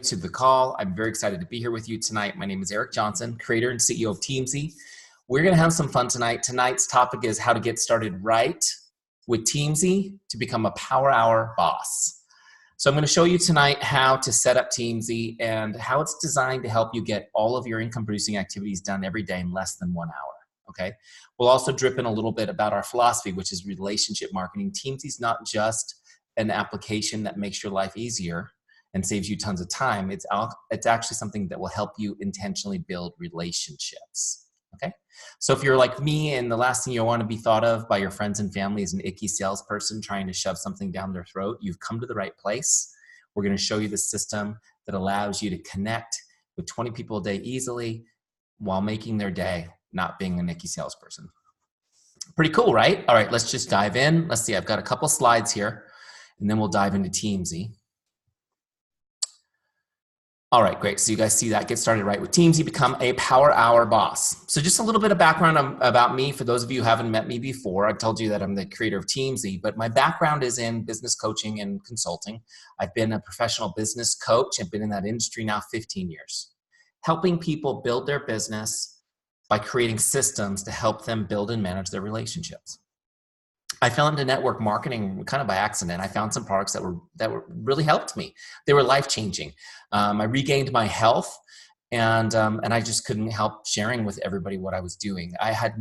To the call. I'm very excited to be here with you tonight. My name is Eric Johnson, creator and CEO of Teamzy. We're going to have some fun tonight. Tonight's topic is how to get started right with Teamzy to become a power hour boss. So I'm going to show you tonight how to set up Teamzy and how it's designed to help you get all of your income producing activities done every day in less than 1 hour. Okay. We'll also drip in a little bit about our philosophy, which is relationship marketing. Teamzy is not just an application that makes your life easier and saves you tons of time. It's actually something that will help you intentionally build relationships, okay? So if you're like me and the last thing you want to be thought of by your friends and family is an icky salesperson trying to shove something down their throat, you've come to the right place. We're going to show you the system that allows you to connect with 20 people a day easily while making their day, not being an icky salesperson. Pretty cool, right? All right, let's just dive in. Let's see, I've got a couple slides here, and then we'll dive into Teamzy. All right, great. So you guys see that. Get started right with Teamzy, become a power hour boss. So just a little bit of background about me. For those of you who haven't met me before, I told you that I'm the creator of Teamzy, but my background is in business coaching and consulting. I've been a professional business coach. I've been in that industry now 15 years, helping people build their business by creating systems to help them build and manage their relationships. I fell into network marketing kind of by accident. I found some products that really helped me. They were life-changing. I regained my health, and I just couldn't help sharing with everybody what I was doing. I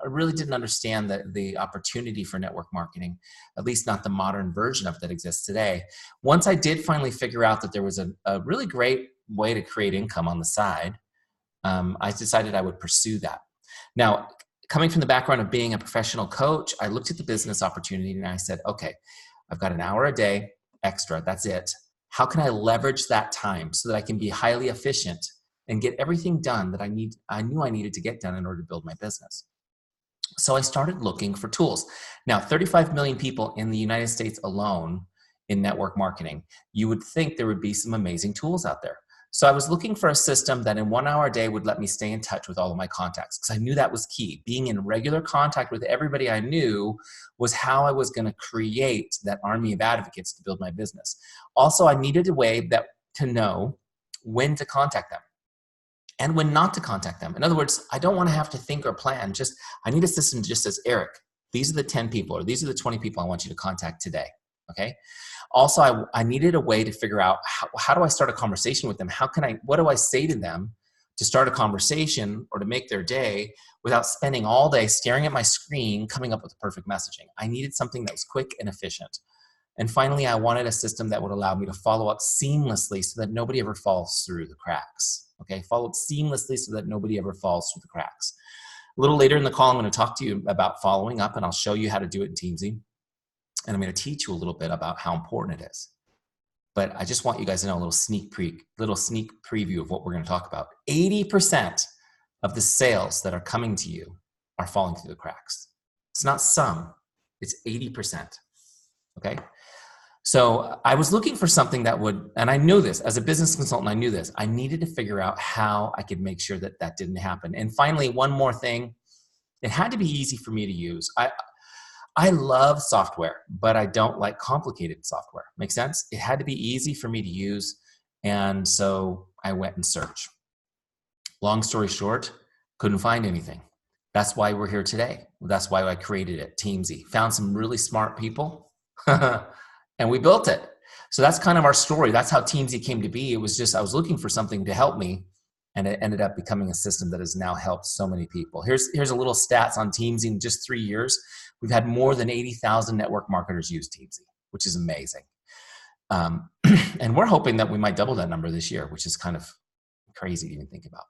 really didn't understand the opportunity for network marketing, at least not the modern version of it that exists today. Once I did finally figure out that there was a really great way to create income on the side, I decided I would pursue that. Now, coming from the background of being a professional coach, I looked at the business opportunity and I said, okay, I've got an hour a day extra, that's it. How can I leverage that time so that I can be highly efficient and get everything done that I knew I needed to get done in order to build my business? So I started looking for tools. Now, 35 million people in the United States alone in network marketing. You would think there would be some amazing tools out there. So I was looking for a system that in 1 hour a day would let me stay in touch with all of my contacts, because I knew that was key. Being in regular contact with everybody I knew was how I was going to create that army of advocates to build my business. Also, I needed a way to know when to contact them and when not to contact them. In other words, I don't want to have to think or plan. I need a system that just says, Eric, these are the 10 people or these are the 20 people I want you to contact today. Okay. Also, I needed a way to figure out how do I start a conversation with them? What do I say to them to start a conversation or to make their day without spending all day staring at my screen, coming up with the perfect messaging? I needed something that was quick and efficient. And finally, I wanted a system that would allow me to follow up seamlessly so that nobody ever falls through the cracks. Okay, follow up seamlessly so that nobody ever falls through the cracks. A little later in the call, I'm going to talk to you about following up, and I'll show you how to do it in Teamzy. And I'm going to teach you a little bit about how important it is. But I just want you guys to know a little sneak preview of what we're going to talk about. 80% of the sales that are coming to you are falling through the cracks. It's not some, it's 80%. Okay? So I was looking for something that would, and I knew this, as a business consultant, I knew this. I needed to figure out how I could make sure that that didn't happen. And finally, one more thing, it had to be easy for me to use. I love software, but I don't like complicated software. Make sense? It had to be easy for me to use, and so I went and searched. Long story short, couldn't find anything. That's why we're here today. That's why I created it, Teamzy. Found some really smart people, and we built it. So that's kind of our story. That's how Teamzy came to be. It was just I was looking for something to help me, and it ended up becoming a system that has now helped so many people. Here's a little stats on Teamzy. In just 3 years, we've had more than 80,000 network marketers use Teamzy, which is amazing. And we're hoping that we might double that number this year, which is kind of crazy to even think about.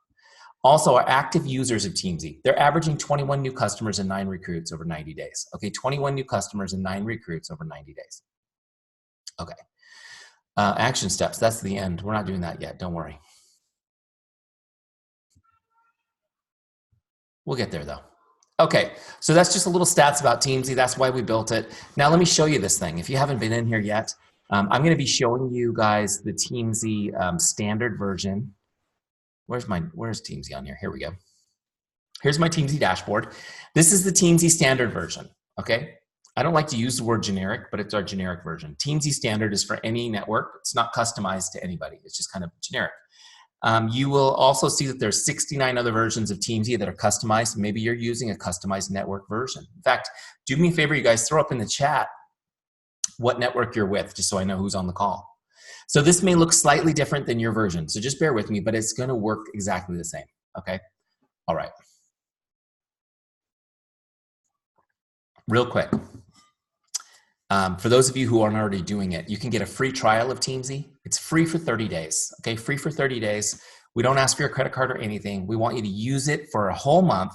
Also, our active users of Teamzy, they're averaging 21 new customers and 9 recruits over 90 days. Okay, 21 new customers and 9 recruits over 90 days. Okay, action steps, that's the end. We're not doing that yet, don't worry. We'll get there though. Okay, so that's just a little stats about Teamzy. That's why we built it. Now let me show you this thing. If you haven't been in here yet, I'm going to be showing you guys the Teamzy standard version. Where's Teamzy on here? Here we go. Here's my Teamzy dashboard. This is the Teamzy standard version. Okay, I don't like to use the word generic, but it's our generic version. Teamzy Standard is for any network. It's not customized to anybody. It's just kind of generic. You will also see that there's 69 other versions of Teamzy that are customized. Maybe you're using a customized network version. In fact, do me a favor, you guys, throw up in the chat what network you're with, just so I know who's on the call. So this may look slightly different than your version, so just bear with me, but it's gonna work exactly the same, okay? All right. Real quick, for those of you who aren't already doing it, you can get a free trial of Teamzy. It's free for 30 days, okay? Free for 30 days. We don't ask for your credit card or anything. We want you to use it for a whole month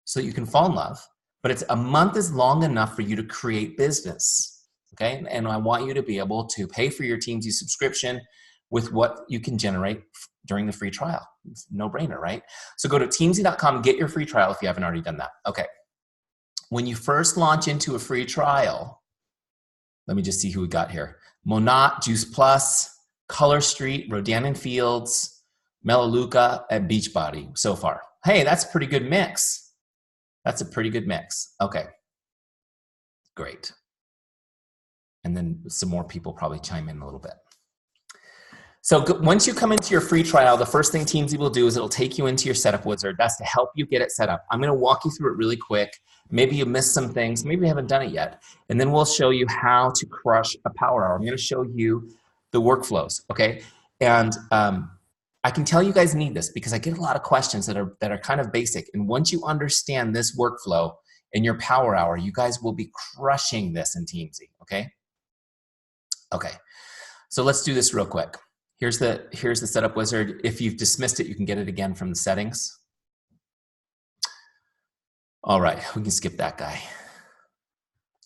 so that you can fall in love, but it's a month is long enough for you to create business, okay? And I want you to be able to pay for your Teamzy subscription with what you can generate during the free trial. It's no brainer, right? So go to teamzy.com, get your free trial if you haven't already done that. Okay. When you first launch into a free trial, let me just see who we got here. Monat, Juice Plus, Color Street, Rodan and Fields, Melaleuca, and Beachbody so far. Hey, that's a pretty good mix. That's a pretty good mix. Okay, great. And then some more people probably chime in a little bit. So once you come into your free trial, the first thing Teamzy will do is it'll take you into your setup wizard. That's to help you get it set up. I'm gonna walk you through it really quick. Maybe you missed some things, maybe you haven't done it yet. And then we'll show you how to crush a power hour. I'm gonna show you the workflows, okay? And I can tell you guys need this because I get a lot of questions that are kind of basic. And once you understand this workflow in your power hour, you guys will be crushing this in Teamzy, okay? Okay, so let's do this real quick. Here's the setup wizard. If you've dismissed it, you can get it again from the settings. All right, we can skip that guy.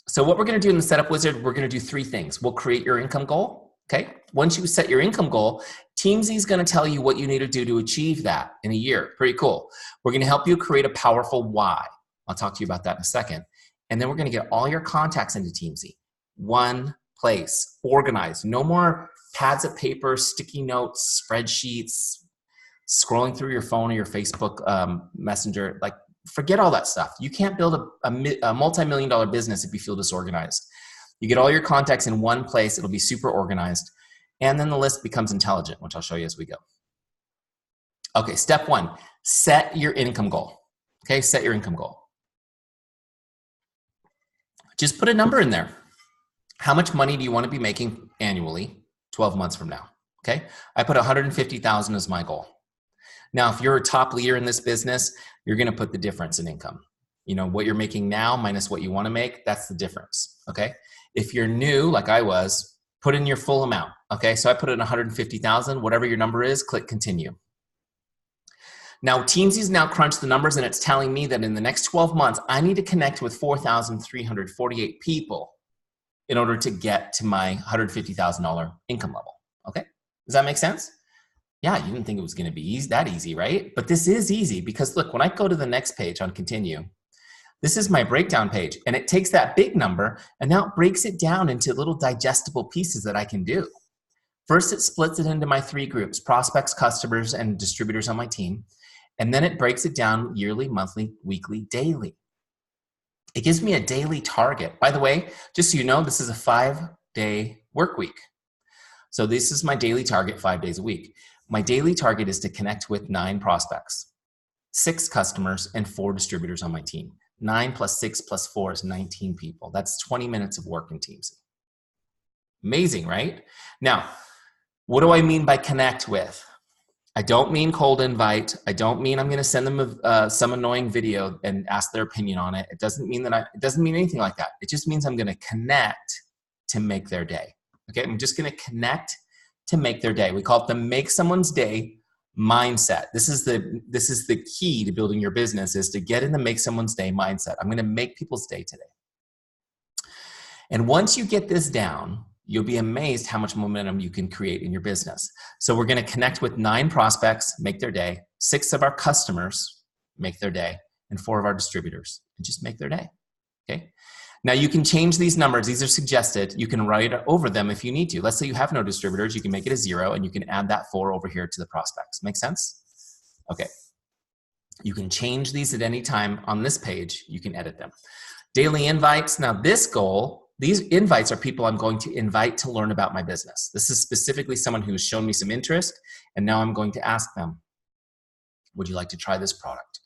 So what we're gonna do in the setup wizard, we're gonna do three things. We'll create your income goal, okay? Once you set your income goal, Teamzy is gonna tell you what you need to do to achieve that in a year. Pretty cool. We're gonna help you create a powerful why. I'll talk to you about that in a second. And then we're gonna get all your contacts into Teamzy. One place, organized. No more pads of paper, sticky notes, spreadsheets, scrolling through your phone or your Facebook Messenger. Like, forget all that stuff. You can't build a multi-million-dollar business if you feel disorganized. You get all your contacts in one place, it'll be super organized, and then the list becomes intelligent, which I'll show you as we go. Okay, step one, set your income goal. Okay, set your income goal. Just put a number in there. How much money do you want to be making annually 12 months from now? Okay, I put 150,000 as my goal. Now, if you're a top leader in this business, you're going to put the difference in income. You know, what you're making now minus what you want to make, that's the difference, okay? If you're new, like I was, put in your full amount, okay? So I put in 150,000, whatever your number is, click continue. Now, Teamzy's now crunched the numbers and it's telling me that in the next 12 months, I need to connect with 4,348 people in order to get to my $150,000 income level, okay? Does that make sense? Yeah, you didn't think it was gonna be that easy, right? But this is easy because look, when I go to the next page on continue, this is my breakdown page and it takes that big number and now it breaks it down into little digestible pieces that I can do. First, it splits it into my three groups, prospects, customers, and distributors on my team. And then it breaks it down yearly, monthly, weekly, daily. It gives me a daily target. By the way, just so you know, this is a 5-day work week. So this is my daily target, 5 days a week. My daily target is to connect with 9 prospects, 6 customers, and 4 distributors on my team. 9 plus 6 plus 4 is 19 people. That's 20 minutes of work in Teamzy. Amazing, right? Now, what do I mean by connect with? I don't mean cold invite. I don't mean I'm going to send them some annoying video and ask their opinion on it. It doesn't mean that it doesn't mean anything like that. It just means I'm going to connect to make their day. Okay, I'm just going to connect to make their day. We call it the make someone's day mindset. This is the key to building your business, is to get in the make someone's day mindset. I'm going to make people's day today. And once you get this down, you'll be amazed how much momentum you can create in your business. So we're going to connect with 9 prospects, make their day, 6 of our customers, make their day, and 4 of our distributors, and just make their day. Okay. Now you can change these numbers. These are suggested. You can write over them if you need to. Let's say you have no distributors. You can make it a 0 and you can add that 4 over here to the prospects. Make sense? Okay. You can change these at any time on this page. You can edit them. Daily invites. Now this goal, these invites are people I'm going to invite to learn about my business. This is specifically someone who has shown me some interest, and now I'm going to ask them, would you like to try this product?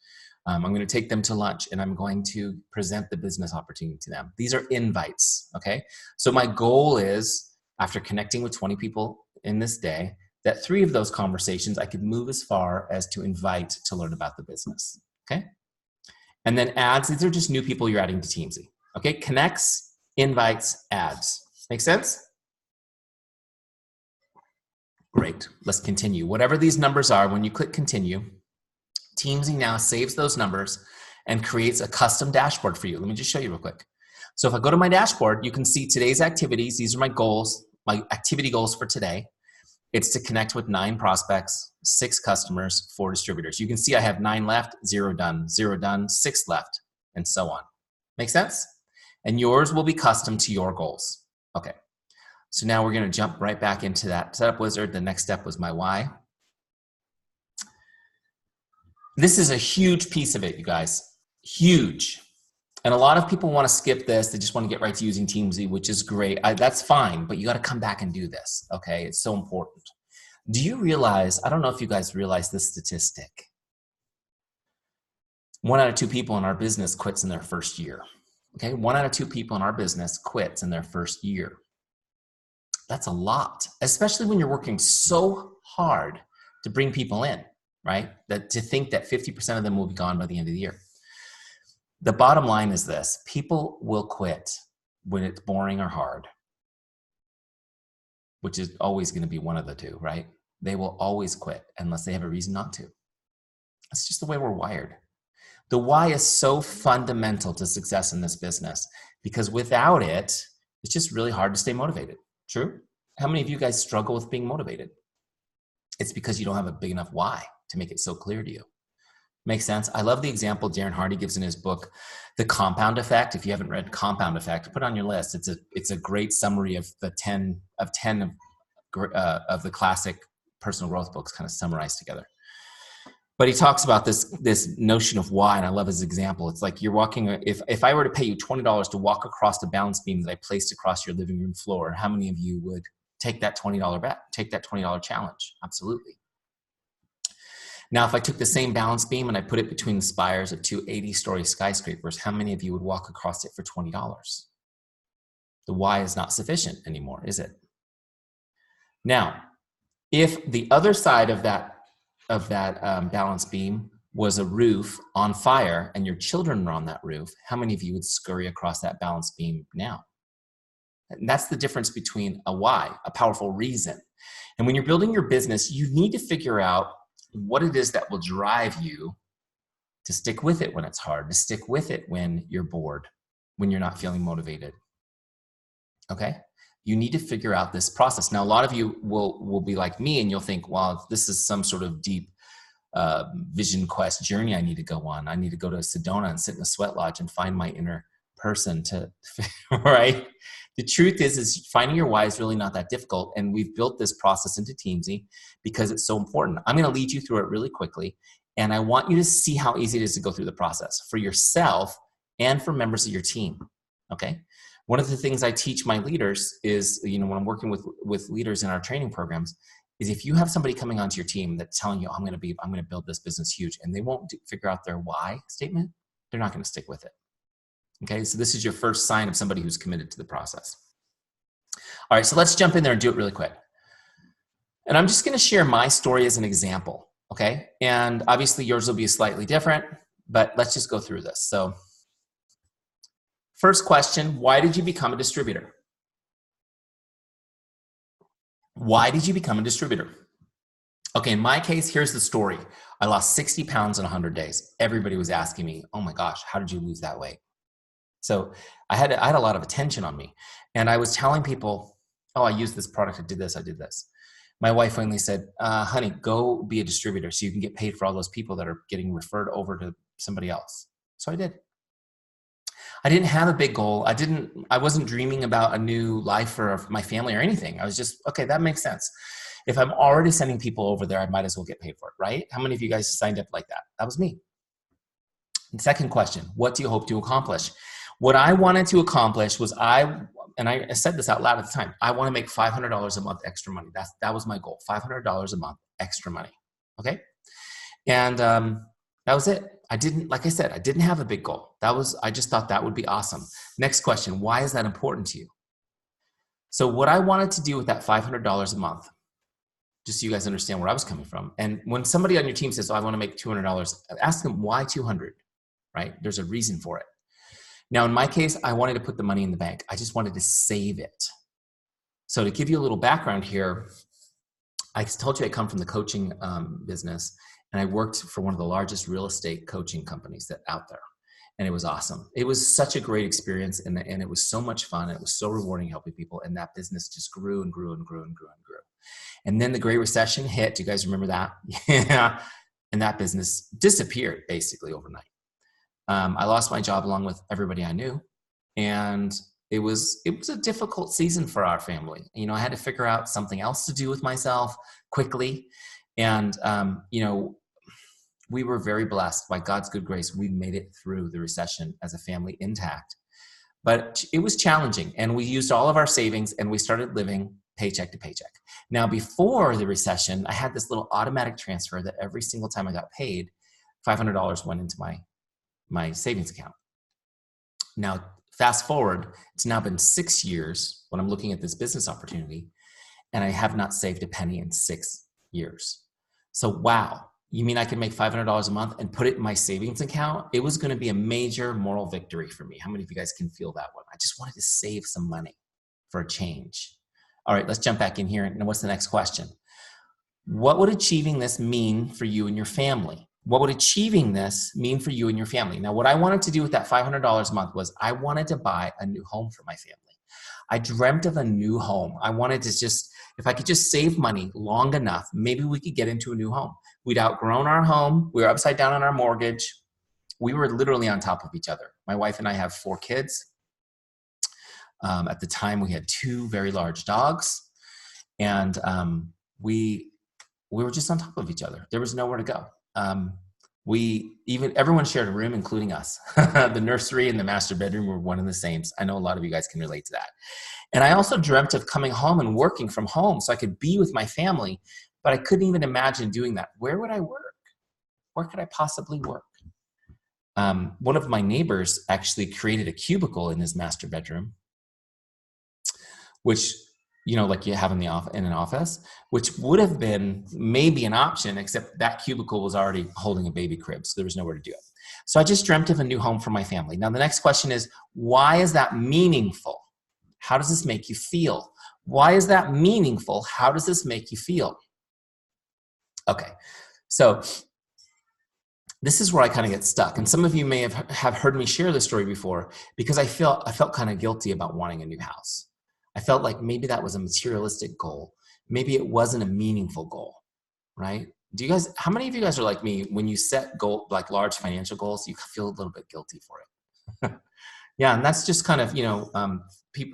I'm going to take them to lunch, and I'm going to present the business opportunity to them. These are invites, okay? So my goal is, after connecting with 20 people in this day, that 3 of those conversations I could move as far as to invite to learn about the business, okay? And then ads, these are just new people you're adding to Teamzy, okay? Connects, invites, ads. Make sense? Great, let's continue. Whatever these numbers are, when you click continue, Teamzy now saves those numbers and creates a custom dashboard for you. Let me just show you real quick. So if I go to my dashboard, you can see today's activities. These are my goals, my activity goals for today. It's to connect with 9 prospects, 6 customers, 4 distributors. You can see I have 9 left, 0 done, 0 done, 6 left, and so on. Make sense? And yours will be custom to your goals. Okay, so now we're gonna jump right back into that setup wizard. The next step was my why. This is a huge piece of it, you guys, huge. And a lot of people want to skip this. They just want to get right to using Teamzy, which is great. That's fine, but you got to come back and do this, okay? It's so important. Do you realize, I don't know if you guys realize this statistic, 1 out of 2 people in our business quits in their first year, okay? 1 out of 2 people in our business quits in their first year. That's a lot, especially when you're working so hard to bring people in, right? That to think that 50% of them will be gone by the end of the year. The bottom line is this: people will quit when it's boring or hard, which is always going to be one of the 2, right? They will always quit unless they have a reason not to. That's just the way we're wired. The why is so fundamental to success in this business, because without it, it's just really hard to stay motivated. True? How many of you guys struggle with being motivated? It's because you don't have a big enough why to make it so clear to you. Makes sense? I love the example Darren Hardy gives in his book, The Compound Effect. If you haven't read Compound Effect, put it on your list. It's a great summary of the 10 of the classic personal growth books kind of summarized together. But he talks about this notion of why, and I love his example. It's like you're walking, if I were to pay you $20 to walk across the balance beam that I placed across your living room floor, how many of you would take that $20 bet, take that $20 challenge? Absolutely. Now, if I took the same balance beam and I put it between the spires of 2 80-story skyscrapers, how many of you would walk across it for $20? The why is not sufficient anymore, is it? Now, if the other side of that balance beam was a roof on fire and your children were on that roof, how many of you would scurry across that balance beam now? And that's the difference between a why, a powerful reason. And when you're building your business, you need to figure out what it is that will drive you to stick with it when it's hard, to stick with it when you're bored, when you're not feeling motivated. Okay? You need to figure out this process. Now, a lot of you will be like me and you'll think, well, this is some sort of deep vision quest journey I need to go on. I need to go to Sedona and sit in a sweat lodge and find my inner person to, right? The truth is finding your why is really not that difficult. And we've built this process into Teamzy because it's so important. I'm going to lead you through it really quickly. And I want you to see how easy it is to go through the process for yourself and for members of your team. Okay. One of the things I teach my leaders is, when I'm working with leaders in our training programs, is if you have somebody coming onto your team that's telling you, I'm going to build this business huge, and they won't figure out their why statement, they're not going to stick with it. Okay, so this is your first sign of somebody who's committed to the process. All right, so let's jump in there and do it really quick. And I'm just going to share my story as an example, okay? And obviously yours will be slightly different, but let's just go through this. So first question, why did you become a distributor? Why did you become a distributor? Okay, in my case, here's the story. I lost 60 pounds in 100 days. Everybody was asking me, oh my gosh, how did you lose that weight? So I had a lot of attention on me. And I was telling people, oh, I used this product, I did this, I did this. My wife finally said, honey, go be a distributor so you can get paid for all those people that are getting referred over to somebody else. So I did. I didn't have a big goal. I wasn't dreaming about a new life for my family or anything. I was just, okay, that makes sense. If I'm already sending people over there, I might as well get paid for it, right? How many of you guys signed up like that? That was me. And second question, what do you hope to accomplish? What I wanted to accomplish was and I said this out loud at the time, I want to make $500 a month extra money. That was my goal, $500 a month extra money. Okay. And that was it. Like I said, I didn't have a big goal. I just thought that would be awesome. Next question, why is that important to you? So what I wanted to do with that $500 a month, just so you guys understand where I was coming from. And when somebody on your team says, oh, I want to make $200, ask them why 200, right? There's a reason for it. Now, in my case, I wanted to put the money in the bank. I just wanted to save it. So to give you a little background here, I told you I come from the coaching business, and I worked for one of the largest real estate coaching companies out there. And it was awesome. It was such a great experience, and it was so much fun. It was so rewarding helping people, and that business just grew and grew and grew and grew and grew. And then the Great Recession hit. Do you guys remember that? Yeah. And that business disappeared basically overnight. I lost my job along with everybody I knew. And it was a difficult season for our family. You know, I had to figure out something else to do with myself quickly. And, you know, we were very blessed by God's good grace. We made it through the recession as a family intact. But it was challenging, and we used all of our savings, and we started living paycheck to paycheck. Now, before the recession, I had this little automatic transfer that every single time I got paid, $500 went into my savings account. Now, fast forward, it's now been 6 years when I'm looking at this business opportunity, and I have not saved a penny in 6 years. So, wow. You mean I can make $500 a month and put it in my savings account? It was going to be a major moral victory for me. How many of you guys can feel that one? I just wanted to save some money for a change. All right, let's jump back in here. And what's the next question? What would achieving this mean for you and your family? What would achieving this mean for you and your family? Now, what I wanted to do with that $500 a month was I wanted to buy a new home for my family. I dreamt of a new home. I wanted to if I could just save money long enough, maybe we could get into a new home. We'd outgrown our home. We were upside down on our mortgage. We were literally on top of each other. My wife and I have 4 kids. At the time, we had 2 very large dogs, and we were just on top of each other. There was nowhere to go. Everyone shared a room, including us. The nursery and the master bedroom were one and the same. I know a lot of you guys can relate to that. And I also dreamt of coming home and working from home so I could be with my family, but I couldn't even imagine doing that. Where would I work? Where could I possibly work? One of my neighbors actually created a cubicle in his master bedroom, which, you know, like you have in an office, which would have been maybe an option, except that cubicle was already holding a baby crib, so there was nowhere to do it. So I just dreamt of a new home for my family. Now, the next question is, why is that meaningful? How does this make you feel? Why is that meaningful? How does this make you feel? Okay, so this is where I kind of get stuck. And some of you may have heard me share this story before, because I felt kind of guilty about wanting a new house. I felt like maybe that was a materialistic goal. Maybe it wasn't a meaningful goal, right? How many of you guys are like me? When you set like large financial goals, you feel a little bit guilty for it. Yeah, and that's just kind of, you know,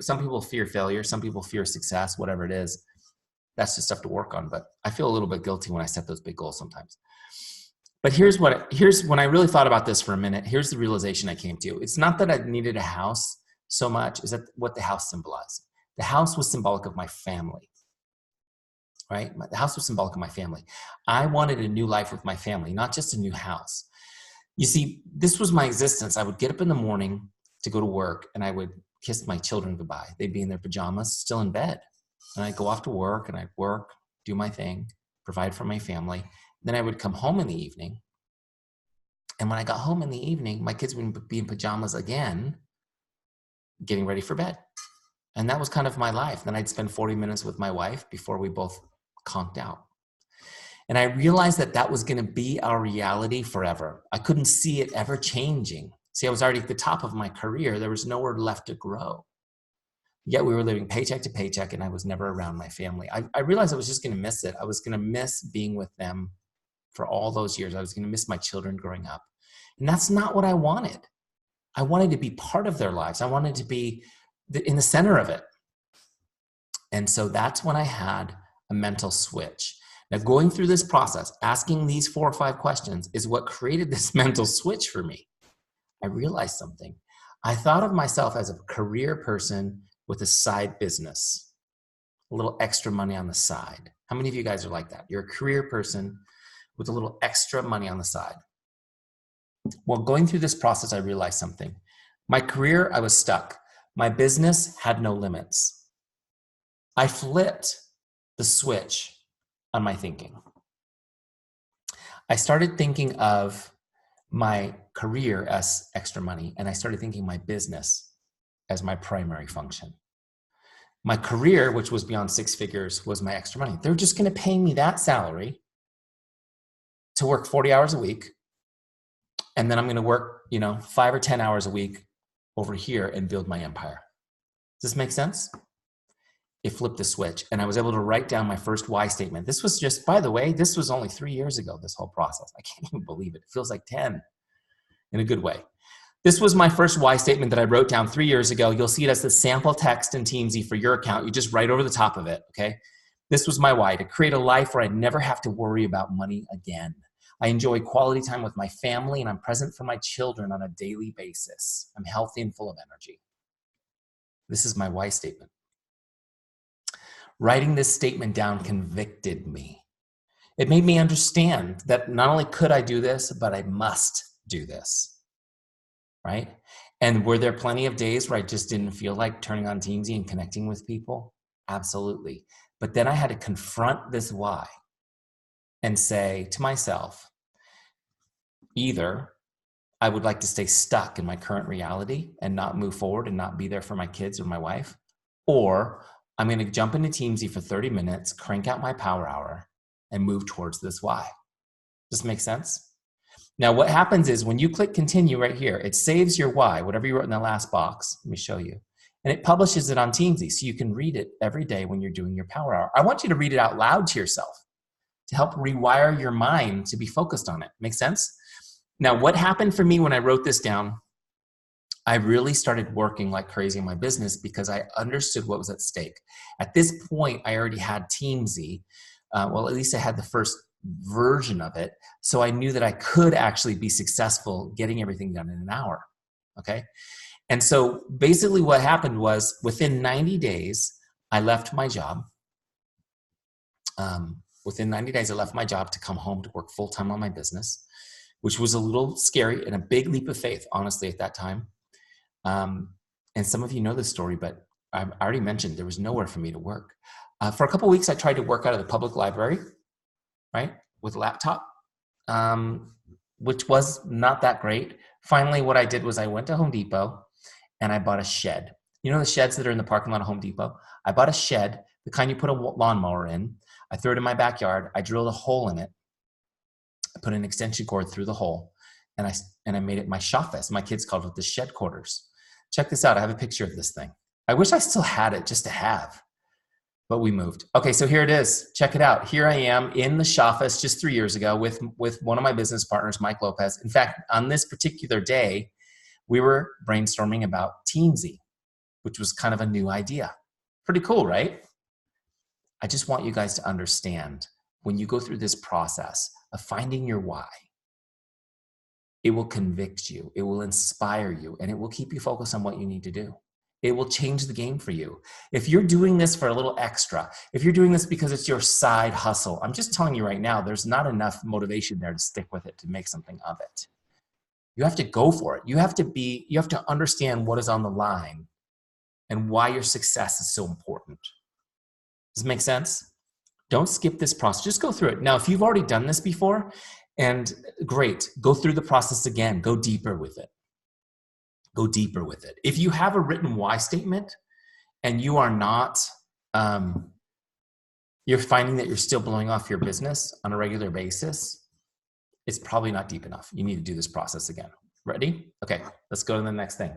some people fear failure, some people fear success, whatever it is. That's just stuff to work on. But I feel a little bit guilty when I set those big goals sometimes. But here's when I really thought about this for a minute, here's the realization I came to. It's not that I needed a house so much, is that what the house symbolized. The house was symbolic of my family, right? The house was symbolic of my family. I wanted a new life with my family, not just a new house. You see, this was my existence. I would get up in the morning to go to work, and I would kiss my children goodbye. They'd be in their pajamas, still in bed. And I'd go off to work, and I'd work, do my thing, provide for my family. Then I would come home in the evening. And when I got home in the evening, my kids would be in pajamas again, getting ready for bed. And that was kind of my life. Then I'd spend 40 minutes with my wife before we both conked out. And I realized that was going to be our reality forever. I couldn't see it ever changing. See, I was already at the top of my career. There was nowhere left to grow. Yet we were living paycheck to paycheck, and I was never around my family. I realized I was just going to miss it. I was going to miss being with them for all those years. I was going to miss my children growing up. And that's not what I wanted. I wanted to be part of their lives. I wanted to be in the center of it. And so that's when I had a mental switch. Now, going through this process, asking these 4 or 5 questions is what created this mental switch for me. I realized something. I thought of myself as a career person with a side business, a little extra money on the side. How many of you guys are like that? You're a career person with a little extra money on the side. Well, going through this process, I realized something. My career, I was stuck. My business had no limits. I flipped the switch on my thinking. I started thinking of my career as extra money, and I started thinking my business as my primary function. My career, which was beyond 6 figures, was my extra money. They're just going to pay me that salary to work 40 hours a week, and then I'm going to work, 5 or 10 hours a week over here and build my empire. Does this make sense? It flipped the switch, and I was able to write down my first why statement. This was just, by the way, this was only 3 years ago, this whole process. I can't even believe it. It feels like 10 in a good way. This was my first why statement that I wrote down 3 years ago. You'll see it as the sample text in Teamzy for your account. You just write over the top of it, okay? This was my why, to create a life where I never have to worry about money again. I enjoy quality time with my family, and I'm present for my children on a daily basis. I'm healthy and full of energy. This is my why statement. Writing this statement down convicted me. It made me understand that not only could I do this, but I must do this, right? And were there plenty of days where I just didn't feel like turning on Teamzy and connecting with people? Absolutely. But then I had to confront this why and say to myself, either I would like to stay stuck in my current reality and not move forward and not be there for my kids or my wife, or I'm going to jump into Teamzy for 30 minutes, crank out my power hour, and move towards this why. Does this make sense? Now, what happens is when you click continue right here, it saves your why, whatever you wrote in the last box. Let me show you. And it publishes it on Teamzy, so you can read it every day when you're doing your power hour. I want you to read it out loud to yourself to help rewire your mind to be focused on it. Make sense? Now, what happened for me when I wrote this down, I really started working like crazy in my business because I understood what was at stake. At this point, I already had Teamzy. Well, at least I had the first version of it. So I knew that I could actually be successful getting everything done in an hour. Okay. And so basically what happened was within 90 days, I left my job. Within 90 days, I left my job to come home to work full-time on my business, which was a little scary and a big leap of faith, honestly, at that time. And some of you know this story, but I already mentioned there was nowhere for me to work. For a couple of weeks, I tried to work out of the public library, right, with a laptop, which was not that great. Finally, what I did was I went to Home Depot and I bought a shed. You know the sheds that are in the parking lot of Home Depot? I bought a shed, the kind you put a lawnmower in. I threw it in my backyard. I drilled a hole in it. I put an extension cord through the hole, and I made it my shoffice. My kids called it the shed quarters. Check this out. I have a picture of this thing. I wish I still had it just to have, but we moved. Okay, so here it is. Check it out. Here I am in the shoffice just 3 years ago with one of my business partners, Mike Lopez. In fact, on this particular day, we were brainstorming about Teamzy, which was kind of a new idea. Pretty cool, right? I just want you guys to understand when you go through this process of finding your why, it will convict you, it will inspire you, and it will keep you focused on what you need to do. It will change the game for you. If you're doing this for a little extra, if you're doing this because it's your side hustle, I'm just telling you right now, there's not enough motivation there to stick with it, to make something of it. You have to go for it. You have to understand what is on the line and why your success is so important. Does it make sense? Don't skip this process. Just go through it. Now, if you've already done this before, and great, go through the process again. Go deeper with it. Go deeper with it. If you have a written why statement and you are not, you're finding that you're still blowing off your business on a regular basis, it's probably not deep enough. You need to do this process again. Ready? Okay, let's go to the next thing.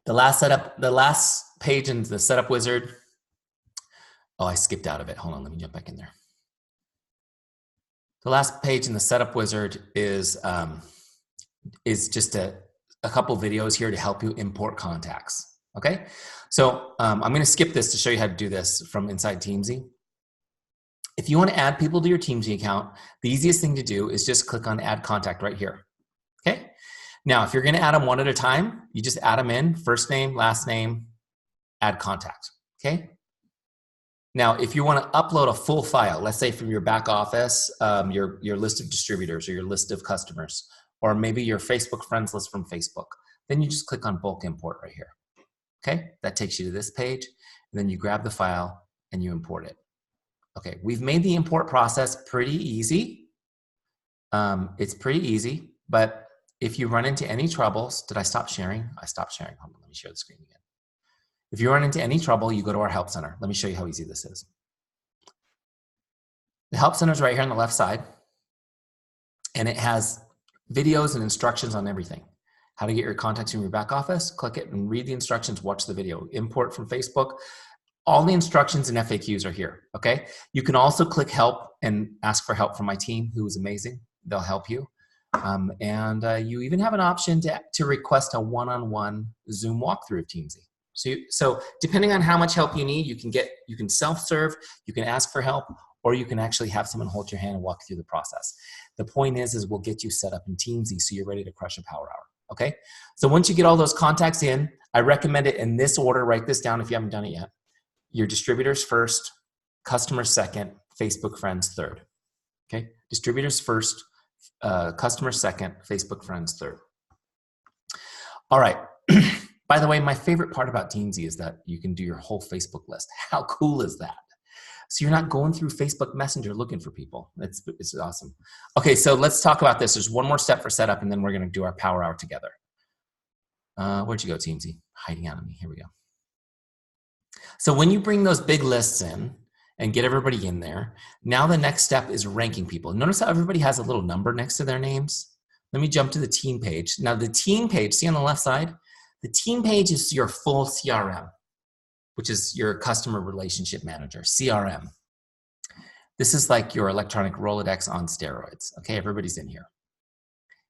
The last page in the setup wizard. Oh, I skipped out of it. Hold on, let me jump back in there. The last page in the setup wizard is just a couple videos here to help you import contacts. Okay, so I'm going to skip this to show you how to do this from inside Teamzy. If you want to add people to your Teamzy account, the easiest thing to do is just click on Add Contact right here. Okay, Now, if you're going to add them one at a time, you just add them in, first name, last name, add contact, okay? Now, if you want to upload a full file, let's say from your back office, your list of distributors or your list of customers, or maybe your Facebook friends list from Facebook, then you just click on bulk import right here. Okay, that takes you to this page, and then you grab the file and you import it. Okay, we've made the import process pretty easy. It's pretty easy, but if you run into any troubles, did I stop sharing? I stopped sharing. Hold on, let me share the screen again. If you run into any trouble, you go to our Help Center. Let me show you how easy this is. The Help Center is right here on the left side, and it has videos and instructions on everything. How to get your contacts in your back office, click it and read the instructions, watch the video. Import from Facebook. All the instructions and FAQs are here, okay? You can also click help and ask for help from my team, who is amazing. They'll help you. You even have an option to request a one-on-one Zoom walkthrough of Teamzy. So depending on how much help you need, you can self-serve, you can ask for help, or you can actually have someone hold your hand and walk through the process. The point is we'll get you set up in Teamzy so you're ready to crush a power hour, okay? So once you get all those contacts in, I recommend it in this order. Write this down if you haven't done it yet. Your distributors first, customers second, Facebook friends third, okay? Distributors first, customers second, Facebook friends third. All right. By the way, my favorite part about Teamzy is that you can do your whole Facebook list. How cool is that? So you're not going through Facebook Messenger looking for people. It's awesome. Okay, so let's talk about this. There's one more step for setup, and then we're going to do our power hour together. Where'd you go, Teamzy? Hiding out of me. Here we go. So when you bring those big lists in and get everybody in there, now the next step is ranking people. Notice how everybody has a little number next to their names? Let me jump to the team page. Now the team page, see on the left side? The team page is your full CRM, which is your customer relationship manager, CRM. This is like your electronic Rolodex on steroids. Okay, everybody's in here.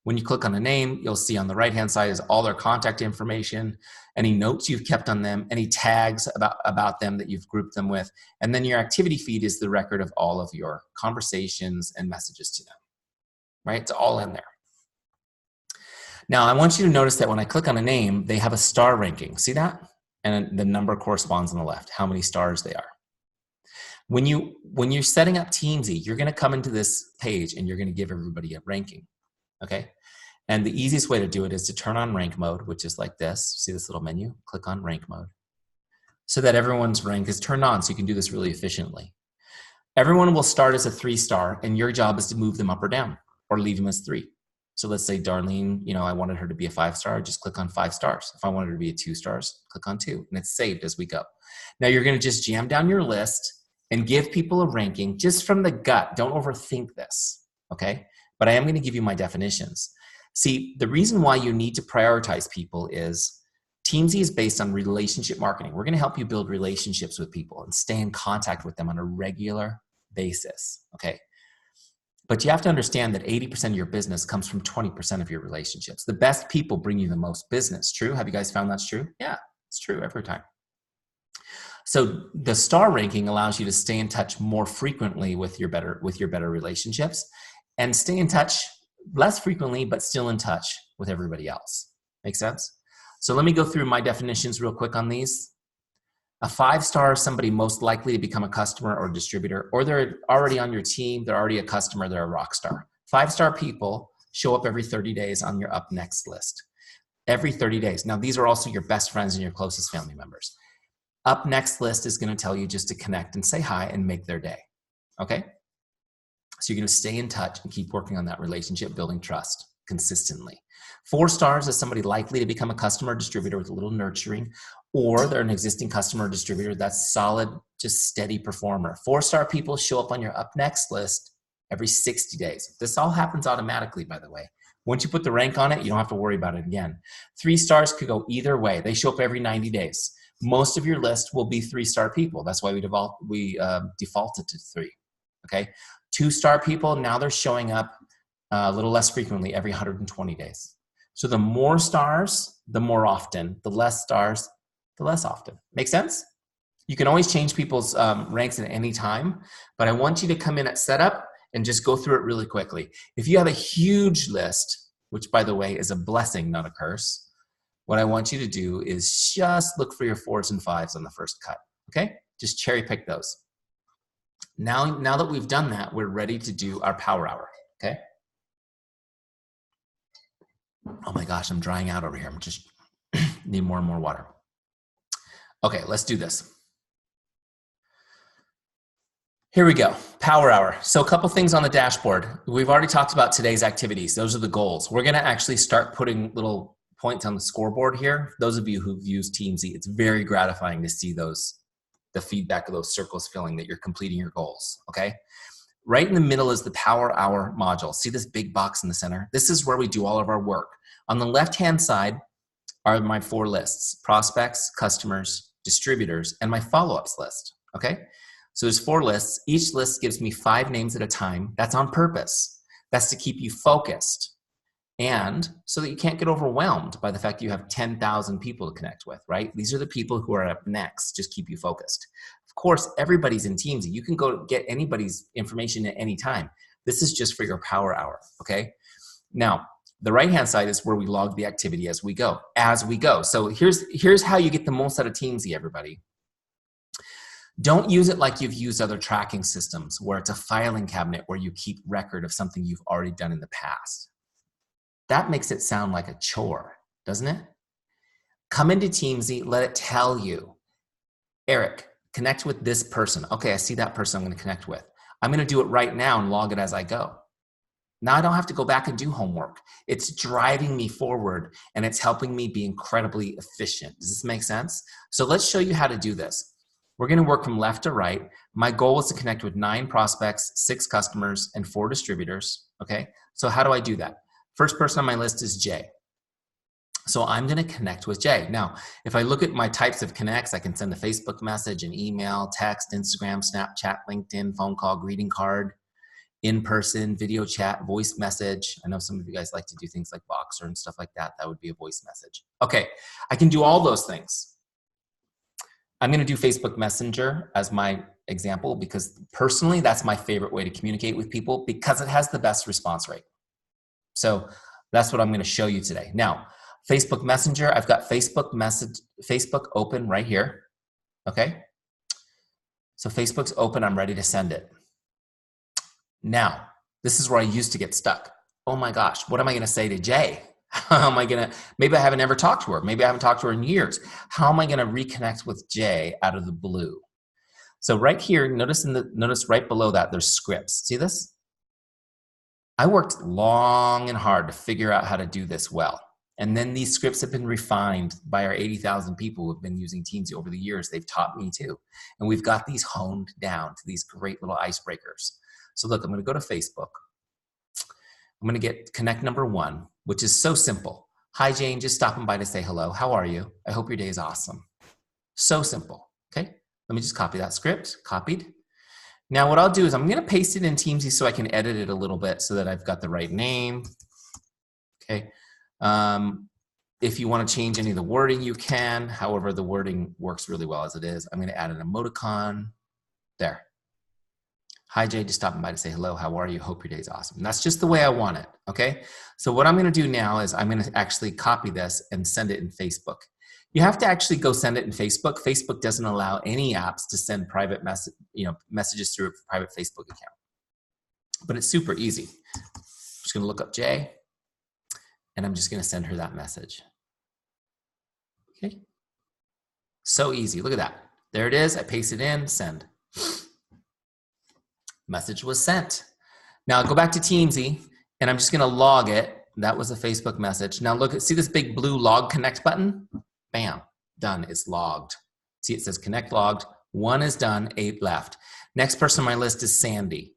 When you click on a name, you'll see on the right-hand side is all their contact information, any notes you've kept on them, any tags about them that you've grouped them with, and then your activity feed is the record of all of your conversations and messages to them, right? It's all in there. Now, I want you to notice that when I click on a name, they have a star ranking. See that? And the number corresponds on the left, how many stars they are. When you're setting up Teamzy, you're going to come into this page and you're going to give everybody a ranking, okay? And the easiest way to do it is to turn on rank mode, which is like this. See this little menu? Click on rank mode so that everyone's rank is turned on so you can do this really efficiently. Everyone will start as a 3-star, and your job is to move them up or down or leave them as 3. So let's say Darlene, I wanted her to be a 5-star, just click on 5 stars. If I wanted her to be a 2 stars, click on 2, and it's saved as we go. Now you're gonna just jam down your list and give people a ranking just from the gut. Don't overthink this, okay? But I am gonna give you my definitions. See, the reason why you need to prioritize people is Teamzy is based on relationship marketing. We're gonna help you build relationships with people and stay in contact with them on a regular basis, okay? But you have to understand that 80% of your business comes from 20% of your relationships. The best people bring you the most business. True? Have you guys found that's true? Yeah, it's true every time. So the star ranking allows you to stay in touch more frequently with your better relationships and stay in touch less frequently, but still in touch with everybody else. Make sense? So let me go through my definitions real quick on these. A 5-star is somebody most likely to become a customer or distributor, or they're already on your team, they're already a customer, they're a rock star. 5-star people show up every 30 days on your up next list. Every 30 days. Now, these are also your best friends and your closest family members. Up next list is going to tell you just to connect and say hi and make their day. Okay? So you're going to stay in touch and keep working on that relationship, building trust consistently. 4 stars is somebody likely to become a customer or distributor with a little nurturing, or they're an existing customer or distributor that's solid, just steady performer. 4-star people show up on your up next list every 60 days. This all happens automatically, by the way. Once you put the rank on it, you don't have to worry about it again. 3 stars could go either way. They show up every 90 days. Most of your list will be 3-star people. That's why we defaulted to 3, okay? 2-star people, now they're showing up a little less frequently, every 120 days. So the more stars, the more often. The less stars, the less often. Make sense? You can always change people's ranks at any time, but I want you to come in at setup and just go through it really quickly. If you have a huge list, which by the way is a blessing, not a curse, what I want you to do is just look for your 4s and 5s on the first cut, okay? Just cherry pick those. Now that we've done that, we're ready to do our power hour, okay? Oh my gosh, I'm drying out over here. I'm just need more and more water. Okay, let's do this. Here we go, power hour. So a couple things on the dashboard. We've already talked about today's activities. Those are the goals. We're gonna actually start putting little points on the scoreboard here. Those of you who've used Teamzy, it's very gratifying to see the feedback of those circles filling that you're completing your goals, okay? Right in the middle is the power hour module. See this big box in the center? This is where we do all of our work. On the left-hand side are my 4 lists: prospects, customers, distributors, and my follow-ups list, okay? So there's 4 lists. Each list gives me 5 names at a time. That's on purpose. That's to keep you focused and so that you can't get overwhelmed by the fact that you have 10,000 people to connect with, right? These are the people who are up next. Just keep you focused. Of course, everybody's in Teamzy. You can go get anybody's information at any time. This is just for your power hour, okay? Now, the right-hand side is where we log the activity as we go. So here's how you get the most out of Teamzy, everybody. Don't use it like you've used other tracking systems where it's a filing cabinet where you keep record of something you've already done in the past. That makes it sound like a chore, doesn't it? Come into Teamzy, let it tell you, Eric, connect with this person. Okay, I see that person I'm gonna connect with. I'm gonna do it right now and log it as I go. Now I don't have to go back and do homework. It's driving me forward and it's helping me be incredibly efficient. Does this make sense? So let's show you how to do this. We're gonna work from left to right. My goal is to connect with 9 prospects, 6 customers, and 4 distributors, okay? So how do I do that? First person on my list is Jay. So I'm gonna connect with Jay. Now, if I look at my types of connects, I can send a Facebook message, an email, text, Instagram, Snapchat, LinkedIn, phone call, greeting card, in-person, video chat, voice message. I know some of you guys like to do things like Boxer and stuff like that. That would be a voice message. Okay, I can do all those things. I'm gonna do Facebook Messenger as my example because personally, that's my favorite way to communicate with people because it has the best response rate. So that's what I'm gonna show you today. Now, Facebook Messenger, I've got Facebook open right here, okay? So Facebook's open, I'm ready to send it. Now, this is where I used to get stuck. Oh my gosh, what am I gonna say to Jay? How am I gonna, maybe I haven't ever talked to her. Maybe I haven't talked to her in years. How am I gonna reconnect with Jay out of the blue? So right here, notice right below that, there's scripts. See this? I worked long and hard to figure out how to do this well. And then these scripts have been refined by our 80,000 people who have been using Teamzy over the years. They've taught me too. And we've got these honed down to these great little icebreakers. So look, I'm gonna go to Facebook. I'm gonna get connect number 1, which is so simple. Hi Jane, just stopping by to say hello. How are you? I hope your day is awesome. So simple, okay? Let me just copy that script, copied. Now what I'll do is I'm gonna paste it in Teamzy so I can edit it a little bit so that I've got the right name, okay? If you wanna change any of the wording, you can. However, the wording works really well as it is. I'm gonna add an emoticon, there. Hi Jay, just stopping by to say hello. How are you? Hope your day's awesome. And that's just the way I want it, okay? So what I'm gonna do now is I'm gonna actually copy this and send it in Facebook. You have to actually go send it in Facebook. Facebook doesn't allow any apps to send private messages through a private Facebook account. But it's super easy. I'm just gonna look up Jay and I'm just gonna send her that message. Okay? So easy, look at that. There it is, I paste it in, send. Message was sent. Now go back to Teamzy and I'm just gonna log it. That was a Facebook message. Now look, see this big blue log connect button? Bam, done, it's logged. See, it says connect logged. 1 is done, 8 left. Next person on my list is Sandy.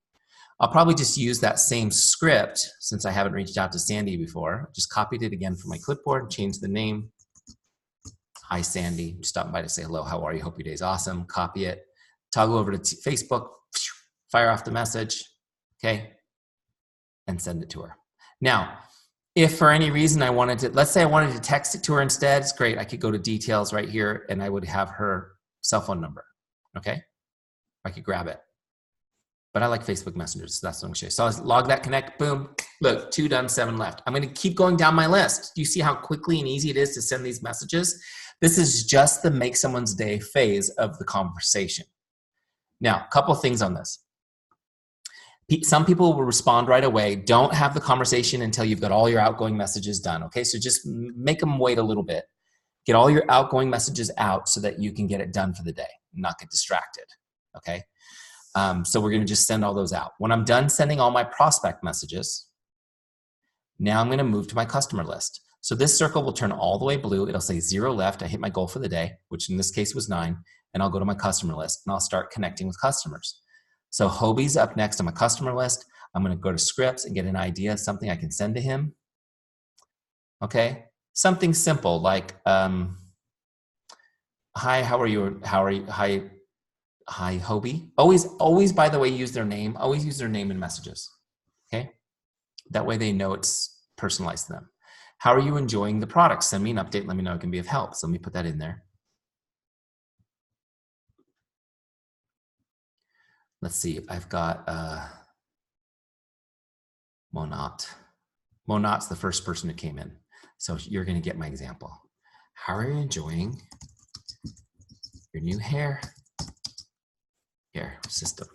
I'll probably just use that same script since I haven't reached out to Sandy before. Just copied it again from my clipboard, changed the name. Hi Sandy, just stopping by to say hello, how are you? Hope your day's awesome. Copy it, toggle over to Facebook, fire off the message, okay, and send it to her. Now, if for any reason I wanted to, let's say I wanted to text it to her instead, it's great. I could go to details right here and I would have her cell phone number, okay? I could grab it. but I like Facebook Messenger, so that's what I'm gonna show you. So I'll log that connect, boom, look, 2 done, 7 left. I'm gonna keep going down my list. Do you see how quickly and easy it is to send these messages? This is just the make someone's day phase of the conversation. Now, a couple of things on this. Some people will respond right away. Don't have the conversation until you've got all your outgoing messages done, okay? So just make them wait a little bit. Get all your outgoing messages out so that you can get it done for the day and not get distracted, okay? So we're gonna just send all those out. When I'm done sending all my prospect messages, now I'm gonna move to my customer list. So this circle will turn all the way blue. It'll say 0 left. I hit my goal for the day, which in this case was 9, and I'll go to my customer list and I'll start connecting with customers. So Hobie's up next on my customer list. I'm gonna go to scripts and get an idea of something I can send to him. Okay, something simple like, hi, how are you? Hi, Hobie. Always, by the way, use their name. Always use their name in messages, okay? That way they know it's personalized to them. How are you enjoying the product? Send me an update. Let me know it can be of help. So let me put that in there. Let's see, I've got Monat. Monat's the first person who came in. So you're gonna get my example. How are you enjoying your new hair system?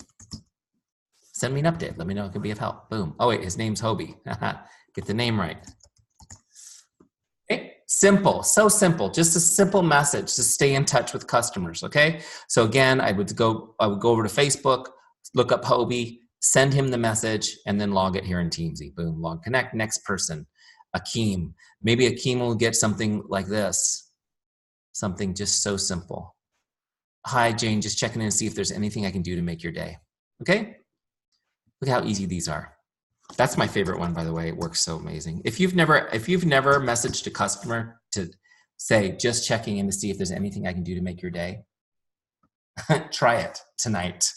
Send me an update. Let me know it can be of help. Boom. Oh wait, his name's Hobie. Get the name right. Okay. Simple, so simple. Just a simple message to stay in touch with customers. Okay. So again, I would go over to Facebook, look up Hobie, send him the message, and then log it here in Teamzy. Boom. Log connect. Next person. Akeem. Maybe Akeem will get something like this. Something just so simple. Hi, Jane, just checking in to see if there's anything I can do to make your day. Okay? Look how easy these are. That's my favorite one, by the way. It works so amazing. If you've never messaged a customer to say, just checking in to see if there's anything I can do to make your day, try it tonight.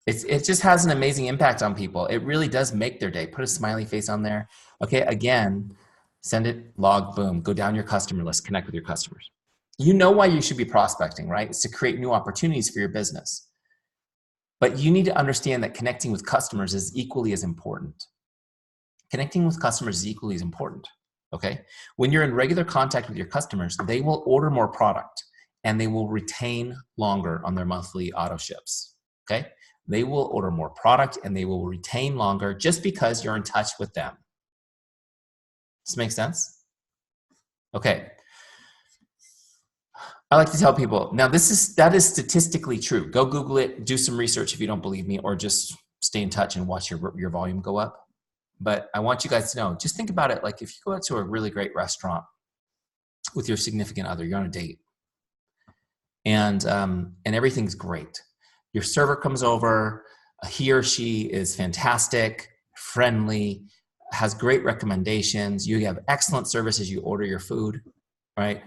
It just has an amazing impact on people. It really does make their day. Put a smiley face on there. Okay, again, send it, log, boom, go down your customer list, connect with your customers. You know why you should be prospecting, right? It's to create new opportunities for your business. But you need to understand that connecting with customers is equally as important. Connecting with customers is equally as important, okay? When you're in regular contact with your customers, they will order more product and they will retain longer on their monthly auto ships, okay? They will order more product and they will retain longer just because you're in touch with them. Does this make sense? Okay. I like to tell people, now that is statistically true. Go Google it, do some research if you don't believe me, or just stay in touch and watch your volume go up. But I want you guys to know, just think about it like if you go out to a really great restaurant with your significant other, you're on a date, and everything's great. Your server comes over, he or she is fantastic, friendly, has great recommendations, you have excellent service as you order your food, right?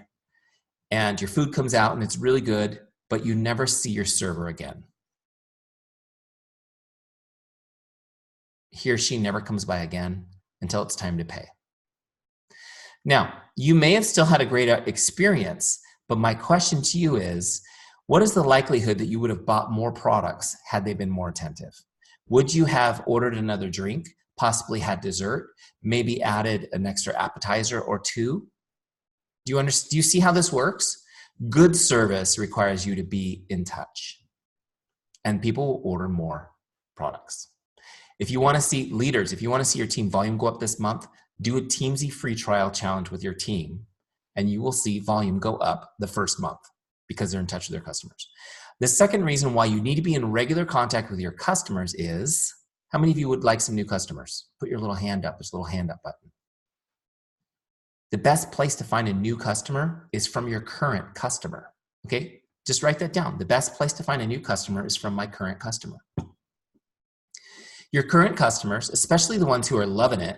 And your food comes out and it's really good, but you never see your server again. He or she never comes by again until it's time to pay. Now, you may have still had a great experience, but my question to you is, what is the likelihood that you would have bought more products had they been more attentive? Would you have ordered another drink, possibly had dessert, maybe added an extra appetizer or two? Do you see how this works? Good service requires you to be in touch, and people will order more products. If you want to see leaders, if you want to see your team volume go up this month, do a Teamzy free trial challenge with your team, and you will see volume go up the first month because they're in touch with their customers. The second reason why you need to be in regular contact with your customers is, how many of you would like some new customers? Put your little hand up, this little hand up button. The best place to find a new customer is from your current customer, okay? Just write that down. The best place to find a new customer is from my current customer. Your current customers, especially the ones who are loving it,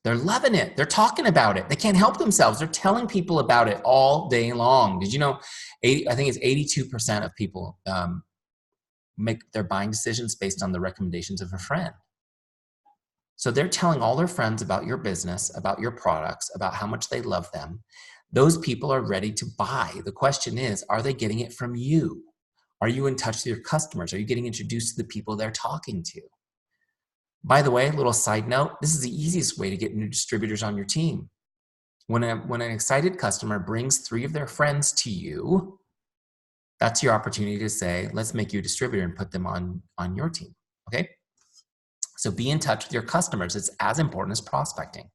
they're loving it. They're talking about it. They can't help themselves. They're telling people about it all day long. Did you know, I think it's 82% of people make their buying decisions based on the recommendations of a friend. So they're telling all their friends about your business, about your products, about how much they love them. Those people are ready to buy. The question is, are they getting it from you? Are you in touch with your customers? Are you getting introduced to the people they're talking to? By the way, a little side note, this is the easiest way to get new distributors on your team. When an excited customer brings 3 of their friends to you, that's your opportunity to say, let's make you a distributor and put them on your team, okay? So be in touch with your customers. It's as important as prospecting.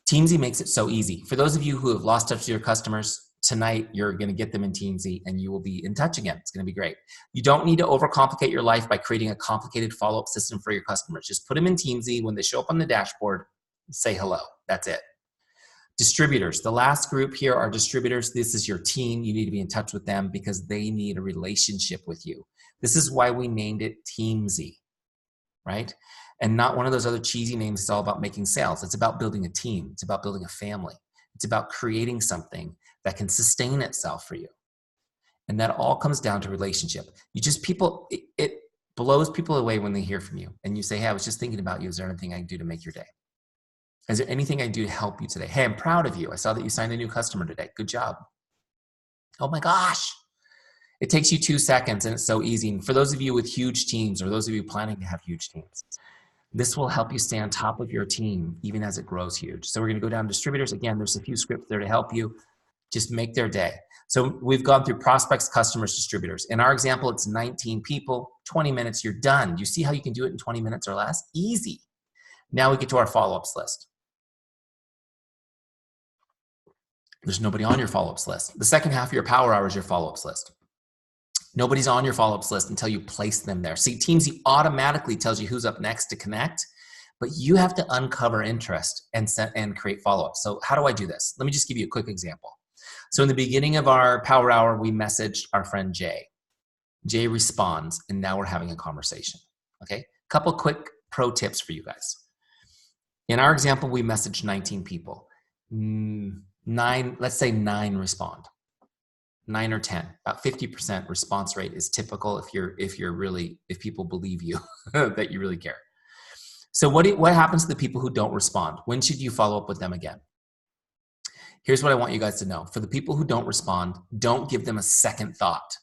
Teamzy makes it so easy. For those of you who have lost touch with your customers, tonight you're going to get them in Teamzy and you will be in touch again. It's going to be great. You don't need to overcomplicate your life by creating a complicated follow-up system for your customers. Just put them in Teamzy. When they show up on the dashboard, say hello. That's it. Distributors. The last group here are distributors. This is your team. You need to be in touch with them because they need a relationship with you. This is why we named it Teamzy, right? And not one of those other cheesy names. It's all about making sales. It's about building a team. It's about building a family. It's about creating something that can sustain itself for you. And that all comes down to relationship. It blows people away when they hear from you and you say, hey, I was just thinking about you. Is there anything I can do to make your day? Is there anything I can do to help you today? Hey, I'm proud of you. I saw that you signed a new customer today. Good job. Oh my gosh. It takes you 2 seconds and it's so easy. And for those of you with huge teams or those of you planning to have huge teams, this will help you stay on top of your team even as it grows huge. So we're going to go down to distributors. Again, there's a few scripts there to help you. Just make their day. So we've gone through prospects, customers, distributors. In our example, it's 19 people, 20 minutes, you're done. You see how you can do it in 20 minutes or less? Easy. Now we get to our follow-ups list. There's nobody on your follow-ups list. The second half of your power hour is your follow-ups list. Nobody's on your follow-ups list until you place them there. See, Teamzy automatically tells you who's up next to connect, but you have to uncover interest and create follow-ups. So how do I do this? Let me just give you a quick example. So in the beginning of our power hour, we messaged our friend Jay. Jay responds, and now we're having a conversation, okay? Couple quick pro tips for you guys. In our example, we messaged 19 people. Let's say 9 respond. 9 or 10, about 50% response rate is typical if people believe you that you really care. So what happens to the people who don't respond? When should you follow up with them again? Here's what I want you guys to know. For the people who don't respond, don't give them a second thought.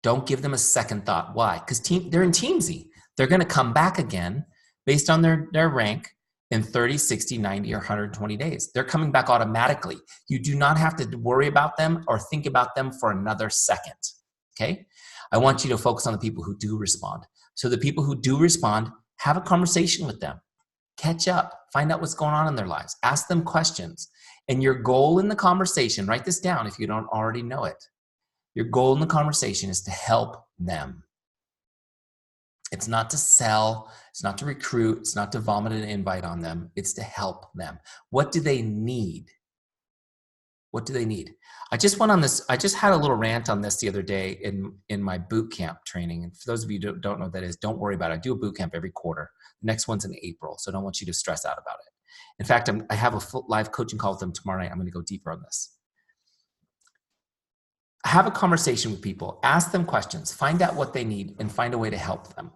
Don't give them a second thought. Why? Because they're in Teamzy. They're going to come back again based on their rank in 30, 60, 90, or 120 days. They're coming back automatically. You do not have to worry about them or think about them for another second, okay? I want you to focus on the people who do respond. So the people who do respond, have a conversation with them. Catch up. Find out what's going on in their lives. Ask them questions. And your goal in the conversation, write this down if you don't already know it. Your goal in the conversation is to help them. It's not to sell, it's not to recruit, it's not to vomit an invite on them, it's to help them. What do they need? What do they need? I just had a little rant on this the other day in my boot camp training. And for those of you who don't know what that is, don't worry about it. I do a boot camp every quarter. The next one's in April, so I don't want you to stress out about it. In fact, I have a full live coaching call with them tomorrow night. I'm going to go deeper on this. Have a conversation with people, ask them questions, find out what they need, and find a way to help them.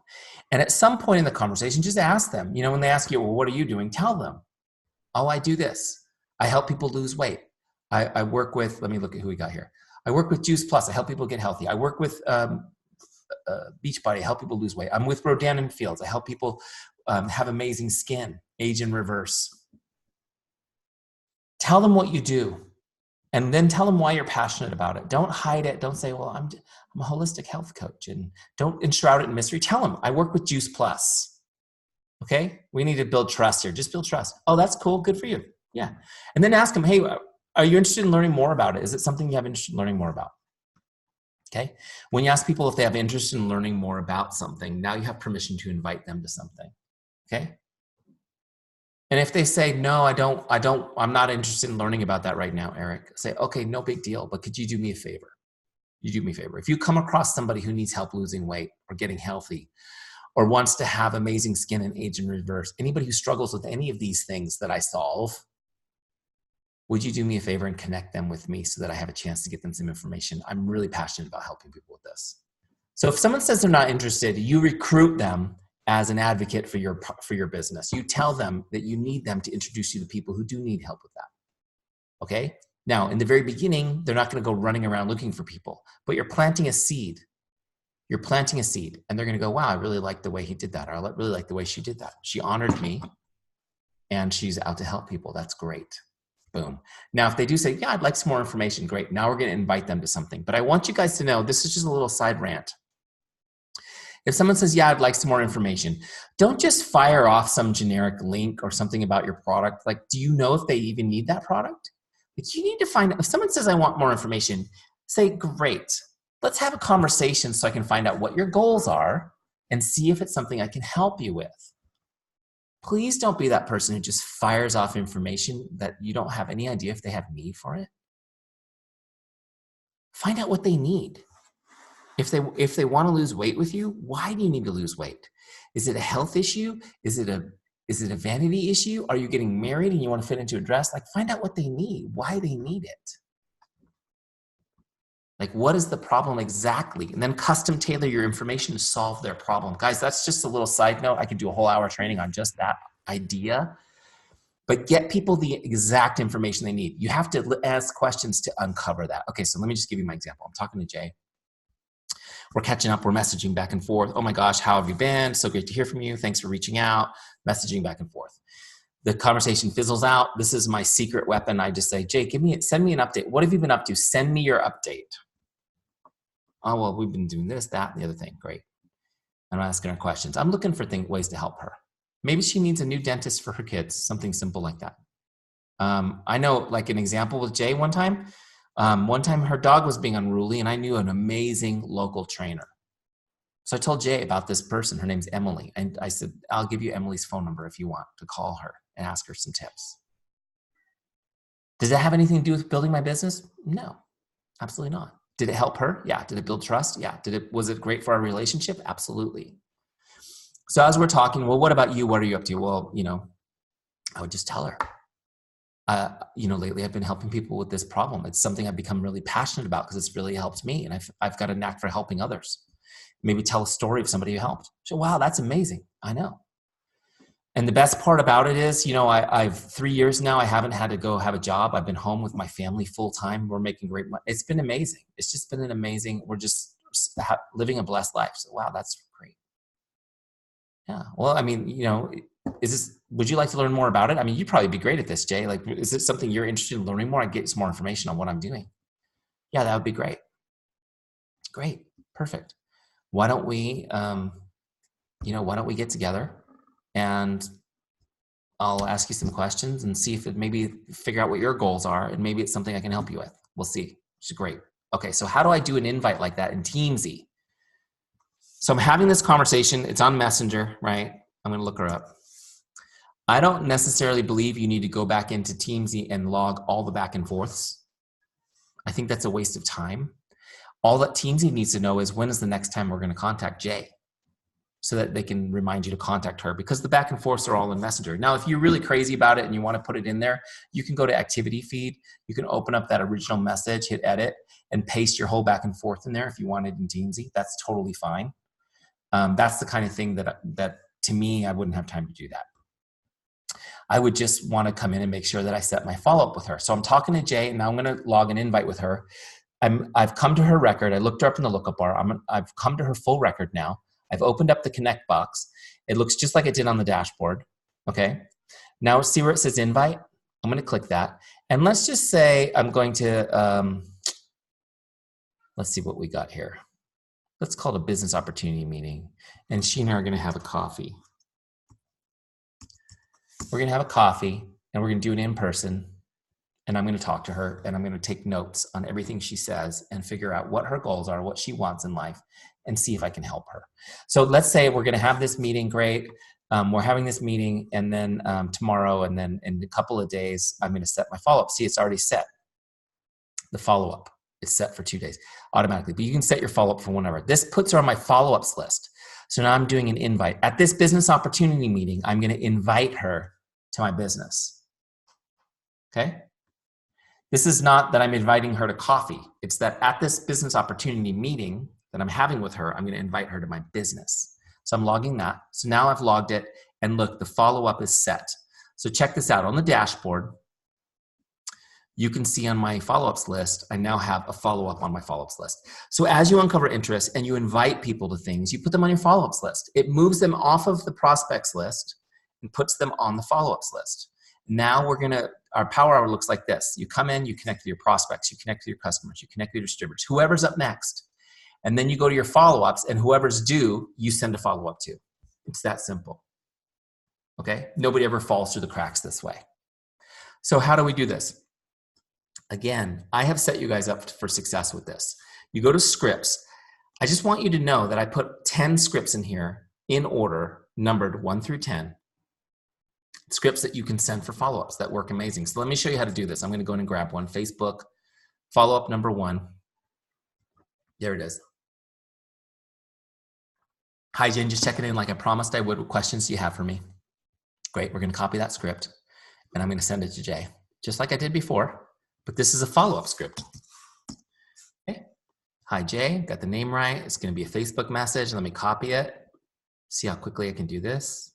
And at some point in the conversation, just ask them, when they ask you, well, what are you doing? Tell them, oh, I do this. I help people lose weight. I work with, let me look at who we got here. I work with Juice Plus. I help people get healthy. I work with Beachbody. I help people lose weight. I'm with Rodan and Fields. I help people have amazing skin, age in reverse. Tell them what you do. And then tell them why you're passionate about it. Don't hide it. Don't say, well, I'm a holistic health coach. And don't enshroud it in mystery. Tell them, I work with Juice Plus. Okay? We need to build trust here. Just build trust. Oh, that's cool. Good for you. Yeah. And then ask them, hey, are you interested in learning more about it? Is it something you have interest in learning more about? Okay? When you ask people if they have interest in learning more about something, now you have permission to invite them to something. Okay? And if they say, no, I'm not interested in learning about that right now, Eric, say, okay, no big deal, but could you do me a favor? You do me a favor. If you come across somebody who needs help losing weight or getting healthy or wants to have amazing skin and age in reverse, anybody who struggles with any of these things that I solve, would you do me a favor and connect them with me so that I have a chance to get them some information? I'm really passionate about helping people with this. So if someone says they're not interested, you recruit them as an advocate for your business. You tell them that you need them to introduce you to people who do need help with that. Okay? Now, in the very beginning, they're not going to go running around looking for people, but you're planting a seed. You're planting a seed, and they're going to go, wow, I really like the way he did that. Or I really like the way she did that. She honored me, and she's out to help people. That's great. Boom. Now, if they do say, yeah, I'd like some more information, great. Now we're going to invite them to something. But I want you guys to know, this is just a little side rant. If someone says, yeah, I'd like some more information, don't just fire off some generic link or something about your product. Like, do you know if they even need that product? Like, you need to find out. If someone says, I want more information, say, great. Let's have a conversation so I can find out what your goals are and see if it's something I can help you with. Please don't be that person who just fires off information that you don't have any idea if they have need for it. Find out what they need. If they want to lose weight with you, why do you need to lose weight? Is it a health issue? Is it a vanity issue? Are you getting married and you want to fit into a dress? Like, find out what they need, why they need it. Like, what is the problem exactly? And then custom tailor your information to solve their problem. Guys, that's just a little side note. I could do a whole hour training on just that idea. But get people the exact information they need. You have to ask questions to uncover that. Okay, so let me just give you my example. I'm talking to Jay. We're catching up. We're messaging back and forth. Oh my gosh, how have you been? So great to hear from you. Thanks for reaching out. Messaging back and forth. The conversation fizzles out. This is my secret weapon. I just say, Jay, send me an update. What have you been up to? Send me your update. Oh, well, we've been doing this, that, and the other thing. Great. I'm asking her questions. I'm looking for ways to help her. Maybe she needs a new dentist for her kids, something simple like that. I know, like an example with Jay one time her dog was being unruly, and I knew an amazing local trainer. So I told Jay about this person. Her name's Emily. And I said, I'll give you Emily's phone number if you want to call her and ask her some tips. Does that have anything to do with building my business? No, absolutely not. Did it help her? Yeah. Did it build trust? Yeah. Was it great for our relationship? Absolutely. So as we're talking, well, what about you? What are you up to? Well, I would just tell her, lately I've been helping people with this problem. It's something I've become really passionate about because it's really helped me. And I've got a knack for helping others. Maybe tell a story of somebody who helped. So, wow, that's amazing. I know. And the best part about it is, I've 3 years now, I haven't had to go have a job. I've been home with my family full time. We're making great money. It's been amazing. It's just been we're just living a blessed life. So, wow, that's great. Yeah. Well, I mean, would you like to learn more about it? I mean, you'd probably be great at this, Jay. Like, is it something you're interested in learning more? I'd get some more information on what I'm doing. Yeah, that would be great. Great. Perfect. Why don't we get together and I'll ask you some questions and see if it maybe figure out what your goals are, and maybe it's something I can help you with. We'll see. Which is great. Okay. So how do I do an invite like that in Teamzy? So I'm having this conversation. It's on Messenger, right? I'm going to look her up. I don't necessarily believe you need to go back into Teamzy and log all the back and forths. I think that's a waste of time. All that Teamzy needs to know is when is the next time we're going to contact Jay, so that they can remind you to contact her, because the back and forths are all in Messenger. Now, if you're really crazy about it and you want to put it in there, you can go to activity feed. You can open up that original message, hit edit, and paste your whole back and forth in there if you want it in Teamzy. That's totally fine. That's the kind of thing that to me, I wouldn't have time to do that. I would just want to come in and make sure that I set my follow-up with her. So I'm talking to Jay, and now I'm going to log an invite with her. I've come to her record. I looked her up in the lookup bar. I've come to her full record now. I've opened up the connect box. It looks just like it did on the dashboard. Okay. Now see where it says invite? I'm going to click that. And let's just say I'm going to, let's see what we got here. Let's call it a business opportunity meeting. And she and I are going to have a coffee. We're going to have a coffee, and we're going to do it in person. And I'm going to talk to her, and I'm going to take notes on everything she says and figure out what her goals are, what she wants in life, and see if I can help her. So let's say we're going to have this meeting. Great. We're having this meeting, and then tomorrow, and then in a couple of days, I'm going to set my follow-up. See, it's already set. The follow-up is set for 2 days automatically, but you can set your follow-up for whenever. This puts her on my follow-ups list. So now I'm doing an invite. At this business opportunity meeting, I'm going to invite her to my business. Okay? This is not that I'm inviting her to coffee. It's that at this business opportunity meeting that I'm having with her, I'm going to invite her to my business. So I'm logging that. So now I've logged it, and look, the follow-up is set. So check this out. On the dashboard, you can see on my follow-ups list, I now have a follow-up on my follow-ups list. So as you uncover interest and you invite people to things, you put them on your follow-ups list. It moves them off of the prospects list and puts them on the follow-ups list. Now our power hour looks like this. You come in, you connect with your prospects, you connect with your customers, you connect with your distributors, whoever's up next. And then you go to your follow-ups, and whoever's due, you send a follow-up to. It's that simple. Okay? Nobody ever falls through the cracks this way. So how do we do this? Again, I have set you guys up for success with this. You go to scripts. I just want you to know that I put 10 scripts in here in order, numbered 1 through 10. Scripts that you can send for follow-ups that work amazing. So let me show you how to do this. I'm going to go in and grab one. Facebook, follow-up number 1. There it is. Hi, Jen, just checking in like I promised I would. What questions do you have for me? Great, we're going to copy that script, and I'm going to send it to Jay, just like I did before. But this is a follow-up script. Okay. Hi, Jay. Got the name right. It's going to be a Facebook message. Let me copy it. See how quickly I can do this.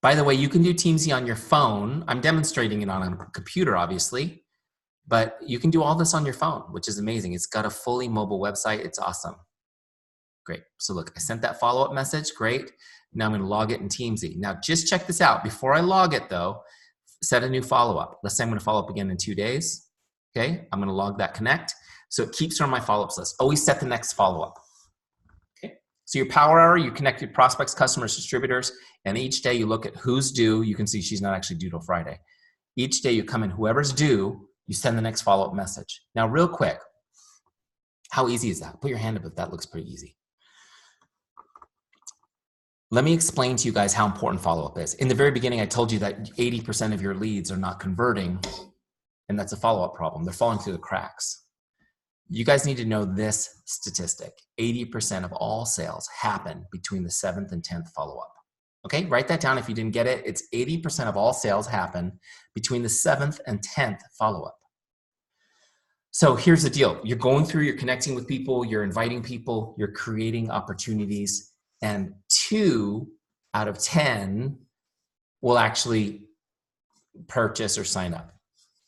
By the way, you can do Teamzy on your phone. I'm demonstrating it on a computer, obviously. But you can do all this on your phone, which is amazing. It's got a fully mobile website. It's awesome. Great. So look, I sent that follow-up message. Great. Now I'm going to log it in Teamzy. Now just check this out. Before I log it, though, set a new follow-up. Let's say I'm going to follow up again in 2 days. Okay, I'm going to log that connect. So it keeps her on my follow-ups list. Always set the next follow-up. Okay, so your power hour, you connect your prospects, customers, distributors, and each day you look at who's due. You can see she's not actually due till Friday. Each day you come in, whoever's due, you send the next follow-up message. Now, real quick, how easy is that? Put your hand up if that looks pretty easy. Let me explain to you guys how important follow-up is. In the very beginning, I told you that 80% of your leads are not converting. And that's a follow-up problem. They're falling through the cracks. You guys need to know this statistic. 80% of all sales happen between the 7th and 10th follow-up. Okay, write that down if you didn't get it. It's 80% of all sales happen between the 7th and 10th follow-up. So here's the deal. You're going through, you're connecting with people, you're inviting people, you're creating opportunities, and 2 out of 10 will actually purchase or sign up.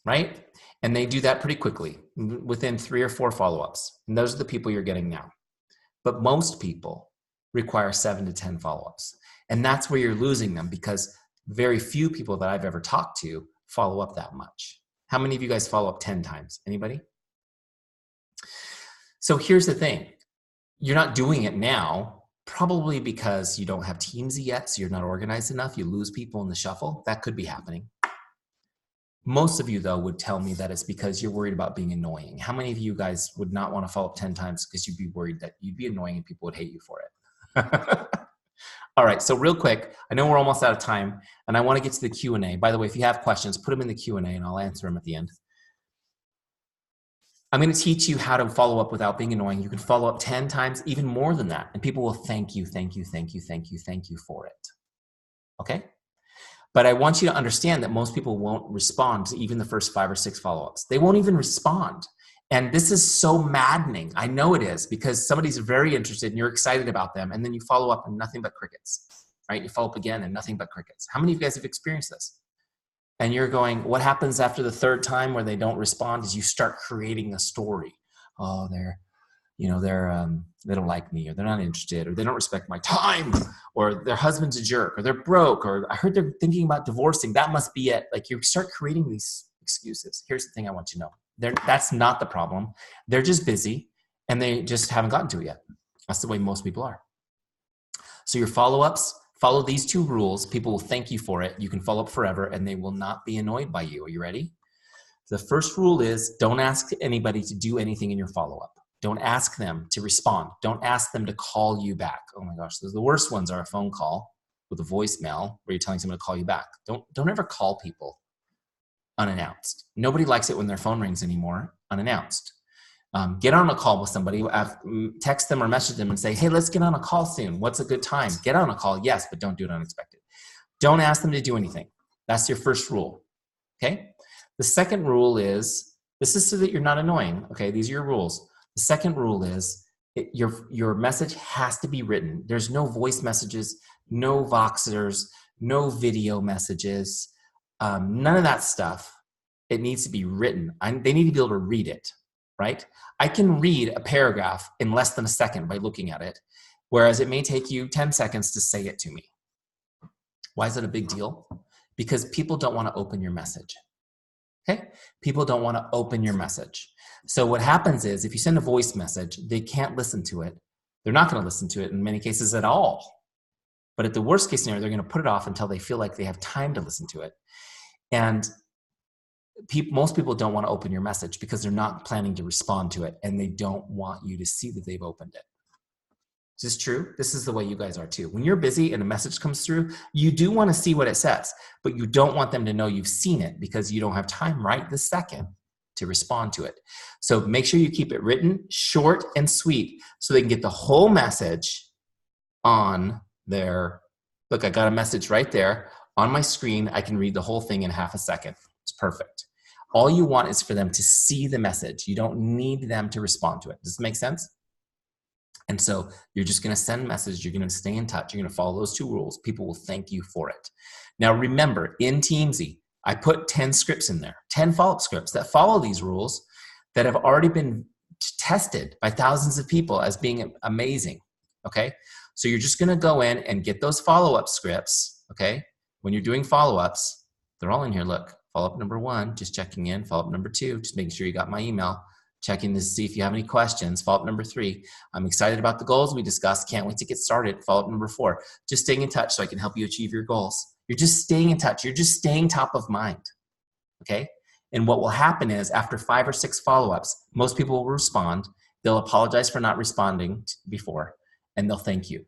Right? And they do that pretty quickly, within 3 or 4 follow-ups. And those are the people you're getting now. But most people require 7 to 10 follow-ups. And that's where you're losing them, because very few people that I've ever talked to follow up that much. How many of you guys follow up 10 times? Anybody? So here's the thing. You're not doing it now, probably because you don't have Teamzy yet, so you're not organized enough. You lose people in the shuffle. That could be happening. Most of you, though, would tell me that it's because you're worried about being annoying. How many of you guys would not want to follow up 10 times because you'd be worried that you'd be annoying and people would hate you for it? All right, so real quick, I know we're almost out of time, and I want to get to the Q&A. By the way, if you have questions, put them in the Q&A, and I'll answer them at the end. I'm going to teach you how to follow up without being annoying. You can follow up 10 times, even more than that, and people will thank you, thank you, thank you, thank you, thank you for it. Okay? But I want you to understand that most people won't respond to even the first 5 or 6 follow-ups. They won't even respond. And this is so maddening. I know it is, because somebody's very interested and you're excited about them, and then you follow up and nothing but crickets, right? You follow up again and nothing but crickets. How many of you guys have experienced this? And you're going, what happens after the 3rd time where they don't respond is you start creating a story. Oh, they don't like me, or they're not interested, or they don't respect my time, or their husband's a jerk, or they're broke, or I heard they're thinking about divorcing. That must be it. Like, you start creating these excuses. Here's the thing I want you to know. That's not the problem. They're just busy, and they just haven't gotten to it yet. That's the way most people are. So your follow-ups, follow these 2 rules. People will thank you for it. You can follow up forever, and they will not be annoyed by you. Are you ready? The first rule is, don't ask anybody to do anything in your follow-up. Don't ask them to respond. Don't ask them to call you back. Oh my gosh, the worst ones are a phone call with a voicemail where you're telling someone to call you back. Don't ever call people unannounced. Nobody likes it when their phone rings anymore unannounced. Get on a call with somebody, text them or message them and say, hey, let's get on a call soon. What's a good time? Get on a call, yes, but don't do it unexpected. Don't ask them to do anything. That's your first rule, okay? The second rule is, this is so that you're not annoying, okay? These are your rules. The second rule is, your message has to be written. There's no voice messages, no Voxers, no video messages, none of that stuff It needs to be written. They need to be able to read it, right? I can read a paragraph in less than a second by looking at it, whereas it may take you 10 seconds to say it to me. Why is it a big deal? Because people don't want to open your message. Okay? People don't want to open your message. So what happens is if you send a voice message, they can't listen to it. They're not going to listen to it in many cases at all. But at the worst case scenario, they're going to put it off until they feel like they have time to listen to it. And most people don't want to open your message because they're not planning to respond to it, and they don't want you to see that they've opened it. Is this true? This is the way you guys are too. When you're busy and a message comes through, you do want to see what it says, but you don't want them to know you've seen it because you don't have time right this second to respond to it. So make sure you keep it written, short and sweet, so they can get the whole message on their, look, I got a message right there on my screen. I can read the whole thing in half a second. It's perfect. All you want is for them to see the message. You don't need them to respond to it. Does this make sense? And so you're just going to send messages. You're going to stay in touch. You're going to follow those 2 rules. People will thank you for it. Now, remember, in Teamzy, I put 10 scripts in there, 10 follow-up scripts that follow these rules that have already been tested by thousands of people as being amazing. Okay? So you're just going to go in and get those follow-up scripts. Okay? When you're doing follow-ups, they're all in here. Look, follow-up number 1, just checking in. Follow-up number 2, just making sure you got my email. Checking to see if you have any questions. Follow-up number 3, I'm excited about the goals we discussed. Can't wait to get started. Follow-up number 4, just staying in touch so I can help you achieve your goals. You're just staying in touch. You're just staying top of mind, okay? And what will happen is after 5 or 6 follow-ups, most people will respond. They'll apologize for not responding before, and they'll thank you.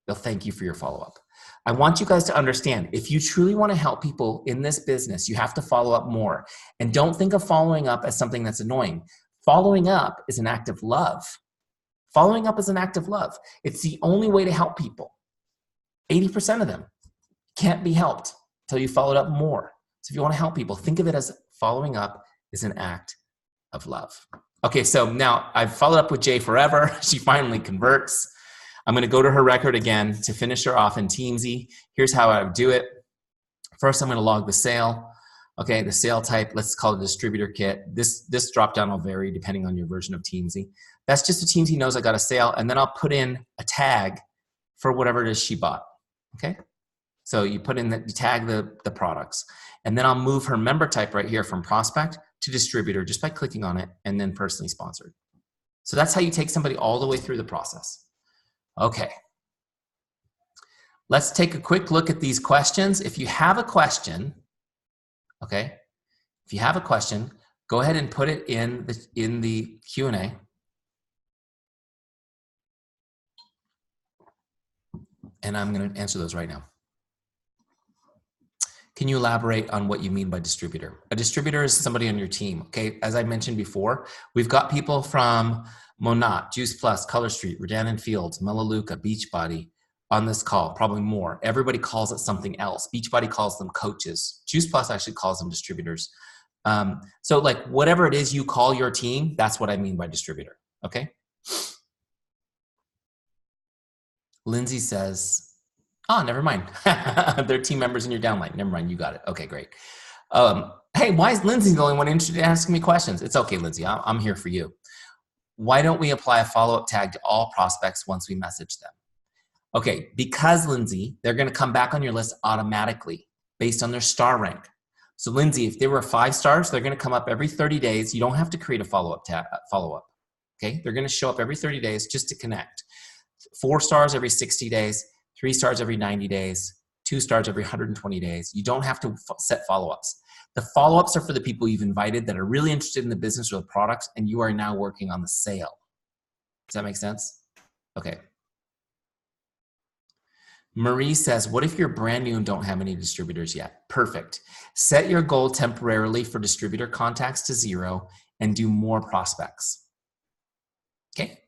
They'll thank you for your follow-up. I want you guys to understand, if you truly want to help people in this business, you have to follow up more. And don't think of following up as something that's annoying. Following up is an act of love. Following up is an act of love. It's the only way to help people. 80% of them can't be helped until you followed up more. So if you want to help people, think of it as following up is an act of love. Okay, so now I've followed up with Jay forever. She finally converts. I'm going to go to her record again to finish her off in Teamzy. Here's how I would do it. First, I'm going to log the sale. Okay, the sale type, let's call it a distributor kit. This drop down will vary depending on your version of Teamzy. That's just so Teamzy knows I got a sale, and then I'll put in a tag for whatever it is she bought. Okay, so you put in you tag the products, and then I'll move her member type right here from prospect to distributor just by clicking on it, and then personally sponsored. So that's how you take somebody all the way through the process. Okay, let's take a quick look at these questions. If you have a question, okay, if you have a question, go ahead and put it in the Q&A. And I'm going to answer those right now. Can you elaborate on what you mean by distributor? A distributor is somebody on your team, okay? As I mentioned before, we've got people from Monat, Juice Plus, Color Street, Redan and Fields, Melaleuca, Beachbody on this call, probably more. Everybody calls it something else. Beachbody calls them coaches. Juice Plus actually calls them distributors. So like whatever it is you call your team, that's what I mean by distributor, okay? Lindsay says, oh, never mind. They're team members in your downline. Never mind, you got it. Okay, great. Hey, why is Lindsay the only one interested in asking me questions? It's okay, Lindsay, I'm here for you. Why don't we apply a follow-up tag to all prospects once we message them? Okay, because Lindsay, they're gonna come back on your list automatically based on their star rank. So Lindsay, if they were 5 stars, they're gonna come up every 30 days. You don't have to create a follow-up, okay? They're gonna show up every 30 days just to connect. 4 stars every 60 days, 3 stars every 90 days, 2 stars every 120 days. You don't have to set follow-ups. The follow-ups are for the people you've invited that are really interested in the business or the products, and you are now working on the sale. Does that make sense? Okay. Marie says, what if you're brand new and don't have any distributors yet? Perfect. Set your goal temporarily for distributor contacts to 0 and do more prospects. Okay,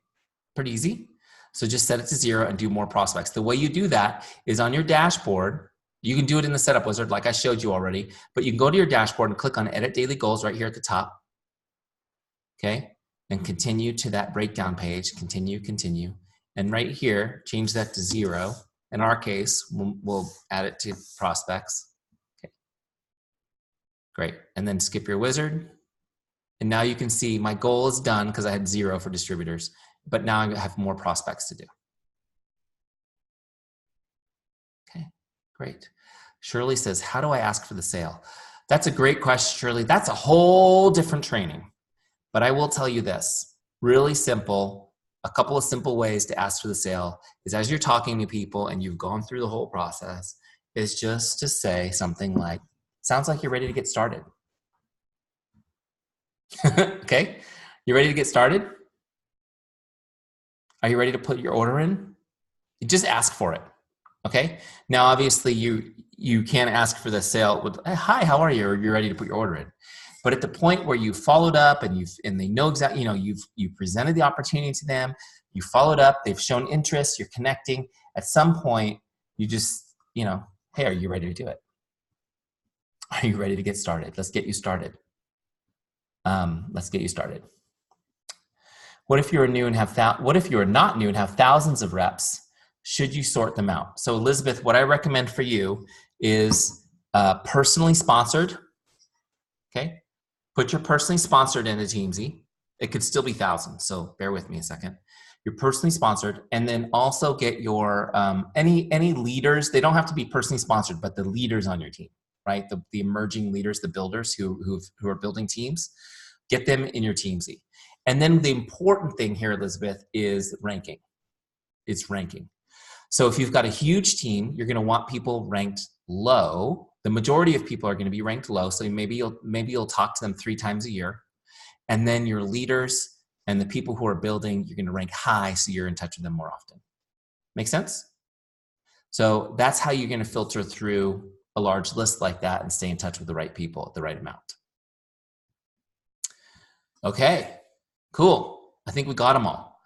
pretty easy. So just set it to 0 and do more prospects. The way you do that is on your dashboard. You can do it in the setup wizard like I showed you already, but you can go to your dashboard and click on edit daily goals right here at the top. Okay, and continue to that breakdown page, continue. And right here, change that to 0. In our case, we'll add it to prospects. Okay. Great. And then skip your wizard. And now you can see my goal is done because I had 0 for distributors, but now I have more prospects to do. Okay, great. Shirley says, how do I ask for the sale? That's a great question, Shirley. That's a whole different training. But I will tell you this, really simple, a couple of simple ways to ask for the sale is as you're talking to people and you've gone through the whole process, is just to say something like, sounds like you're ready to get started. Okay, you ready to get started? Are you ready to put your order in? You just ask for it. Okay. Now, obviously, you can't ask for the sale with "Hi, how are you?" or "You're ready to put your order in." But at the point where you followed up and they know exactly, you know, you've presented the opportunity to them, you followed up, they've shown interest, you're connecting. At some point, you just, you know, hey, are you ready to do it? Are you ready to get started? Let's get you started. Let's get you started. What if you're new and what if you're not new and have thousands of reps? Should you sort them out? So Elizabeth, what I recommend for you is personally sponsored. Okay, put your personally sponsored into Teamzy. It could still be thousands, so bear with me a second. You're personally sponsored, and then also get your any leaders. They don't have to be personally sponsored, but the leaders on your team, right? The emerging leaders, the builders who are building teams. Get them in your Teamzy. And then the important thing here, Elizabeth, is ranking. It's ranking. So if you've got a huge team, you're going to want people ranked low. The majority of people are going to be ranked low. So maybe you'll talk to them 3 times a year. And then your leaders and the people who are building, you're going to rank high. So you're in touch with them more often. Make sense? So that's how you're going to filter through a large list like that and stay in touch with the right people at the right amount. Okay, cool. I think we got them all.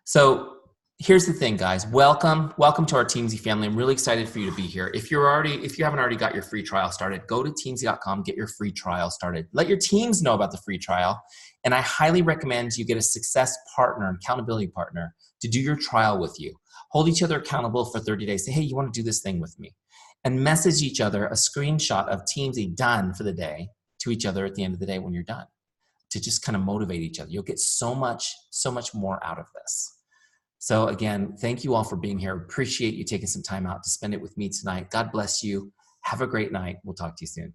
So here's the thing, guys. Welcome to our Teamzy family. I'm really excited for you to be here. If you haven't already got your free trial started, go to teamzy.com, get your free trial started. Let your teams know about the free trial. And I highly recommend you get a success partner, an accountability partner to do your trial with you. Hold each other accountable for 30 days. Say, hey, you want to do this thing with me? And message each other a screenshot of Teamzy done for the day to each other at the end of the day when you're done, to just kind of motivate each other. You'll get so much more out of this. So again, thank you all for being here. Appreciate you taking some time out to spend it with me tonight. God bless you. Have a great night. We'll talk to you soon.